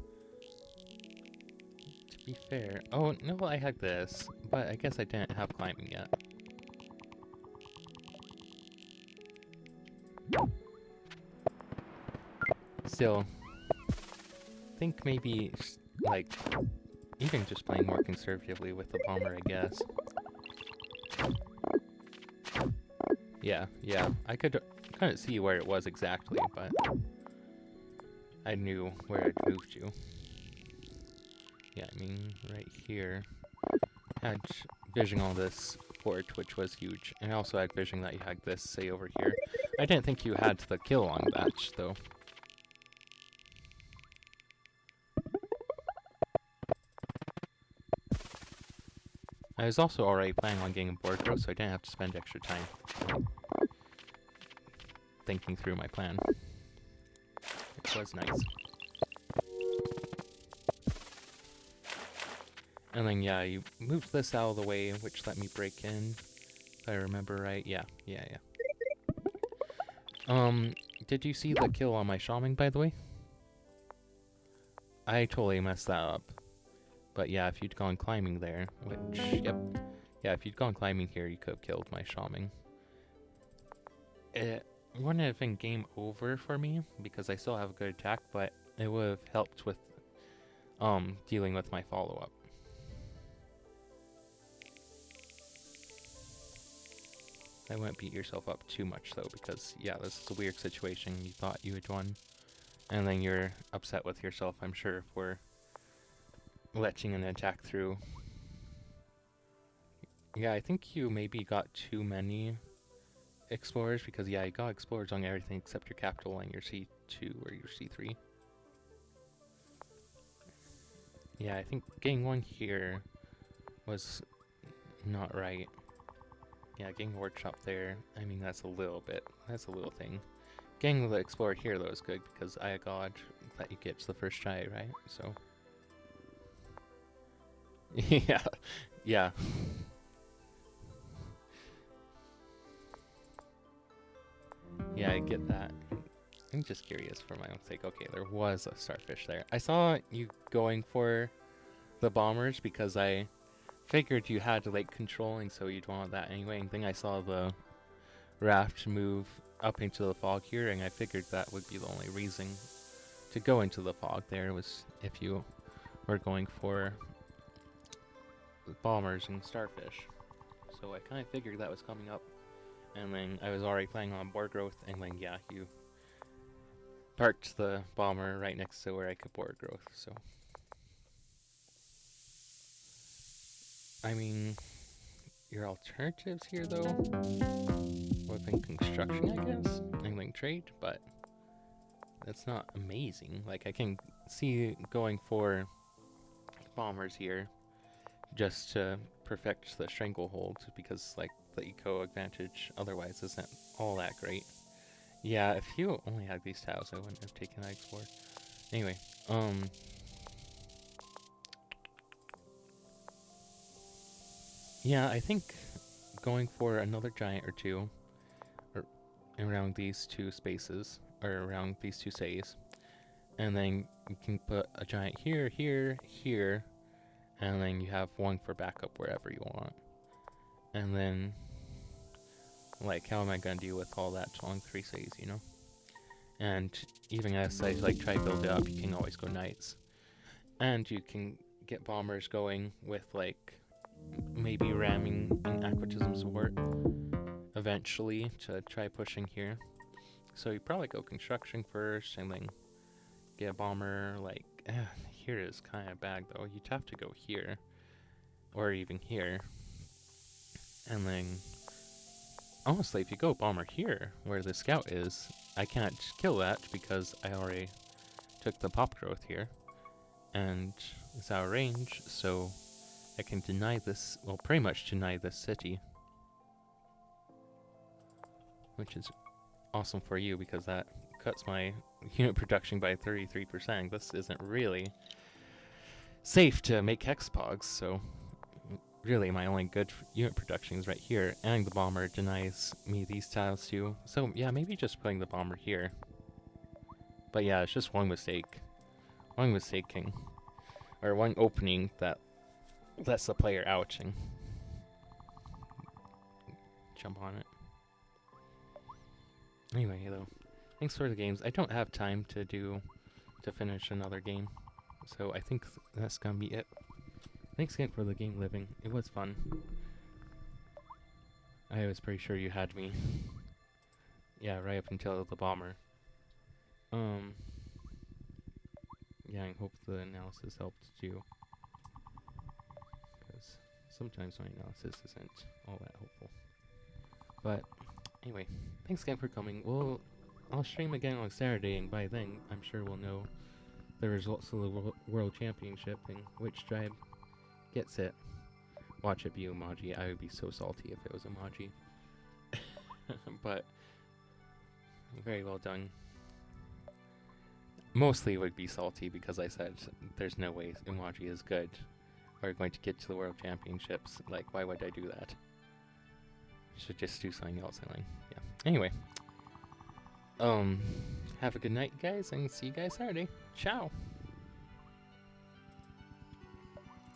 Speaker 1: be fair... oh, no, I had this, but I guess I didn't have climbing yet. Still, I think maybe, like, even just playing more conservatively with the bomber, I guess. Yeah, I couldn't see where it was exactly, but I knew where I'd moved you. Yeah, I mean, right here. I had vision on this port, which was huge, and I also had vision that you had this, say, over here. I didn't think you had the kill on batch, though. I was also already planning on getting a board growth, so I didn't have to spend extra time thinking through my plan. It was nice. And then, yeah, you moved this out of the way, which let me break in. If I remember right. Yeah. Did you see the kill on my shaman, by the way? I totally messed that up. But yeah, if you'd gone climbing there, which, yep. Yeah, if you'd gone climbing here, you could have killed my shaman. It wouldn't have been game over for me, because I still have a good attack, but it would have helped with, dealing with my follow-up. I wouldn't beat yourself up too much, though, because, yeah, this is a weird situation. You thought you had won, and then you're upset with yourself, I'm sure, for letting an attack through. Yeah, I think you maybe got too many explorers, because, yeah, you got explorers on everything except your capital and your C2 or your C3. Yeah, I think getting one here was not right. Yeah, getting a workshop there, I mean, that's a little thing. Getting the explorer here, though, is good, because I God let you get to the first try, right? So. Yeah. Yeah, I get that. I'm just curious for my own sake. Okay, there was a starfish there. I saw you going for the bombers because I figured you had lake controlling, so you'd want that anyway. And then I saw the raft move up into the fog here, and I figured that would be the only reason to go into the fog there was if you were going for bombers and starfish. So I kind of figured that was coming up, and then I was already planning on board growth, and then yeah, you parked the bomber right next to where I could board growth, so. I mean, your alternatives here, though, would have been construction, I guess, and then trade, but that's not amazing. Like, I can see going for bombers here just to perfect the stranglehold, because, like, the eco advantage otherwise isn't all that great. Yeah, if you only had these tiles, I wouldn't have taken that explore. Anyway, yeah, I think going for another giant or two around these two spaces, or around these two cities, and then you can put a giant here, here, and then you have one for backup wherever you want. And then, like, how am I gonna deal with all that along 3 cities, you know? And even as I, like, try to build it up, you can always go knights. And you can get bombers going with, like, maybe ramming and aquatism support eventually to try pushing here. So you probably go construction first and then get a bomber. Like, here is kind of bad though. You'd have to go here or even here. And then honestly, if you go bomber here where the scout is, I can't kill that because I already took the pop growth here and it's out of range, so I can deny this, well, pretty much deny this city. Which is awesome for you because that cuts my unit production by 33%. This isn't really safe to make hexpogs, so really my only good unit production is right here, and the bomber denies me these tiles too. So yeah, maybe just putting the bomber here. But yeah, it's just one mistake. One mistaking. Or one opening that lets the player out and jump on it. Anyway, though, thanks for the games. I don't have time to finish another game, so I think that's gonna be it. Thanks again for the game, Living. It was fun. I was pretty sure you had me. Yeah, right up until the bomber. Yeah, I hope the analysis helped too. Because sometimes my analysis isn't all that helpful. But anyway, thanks again for coming. I'll stream again on Saturday, and by then, I'm sure we'll know the results of the World Championship and which tribe gets it. watch it be emoji. I would be so salty if it was emoji. But very well done. Mostly would be salty because I said there's no way emoji is good. We're going to get to the World Championships. Like, why would I do that? Should just do something else. Yeah. Anyway. Have a good night, guys, and see you guys Saturday. Ciao.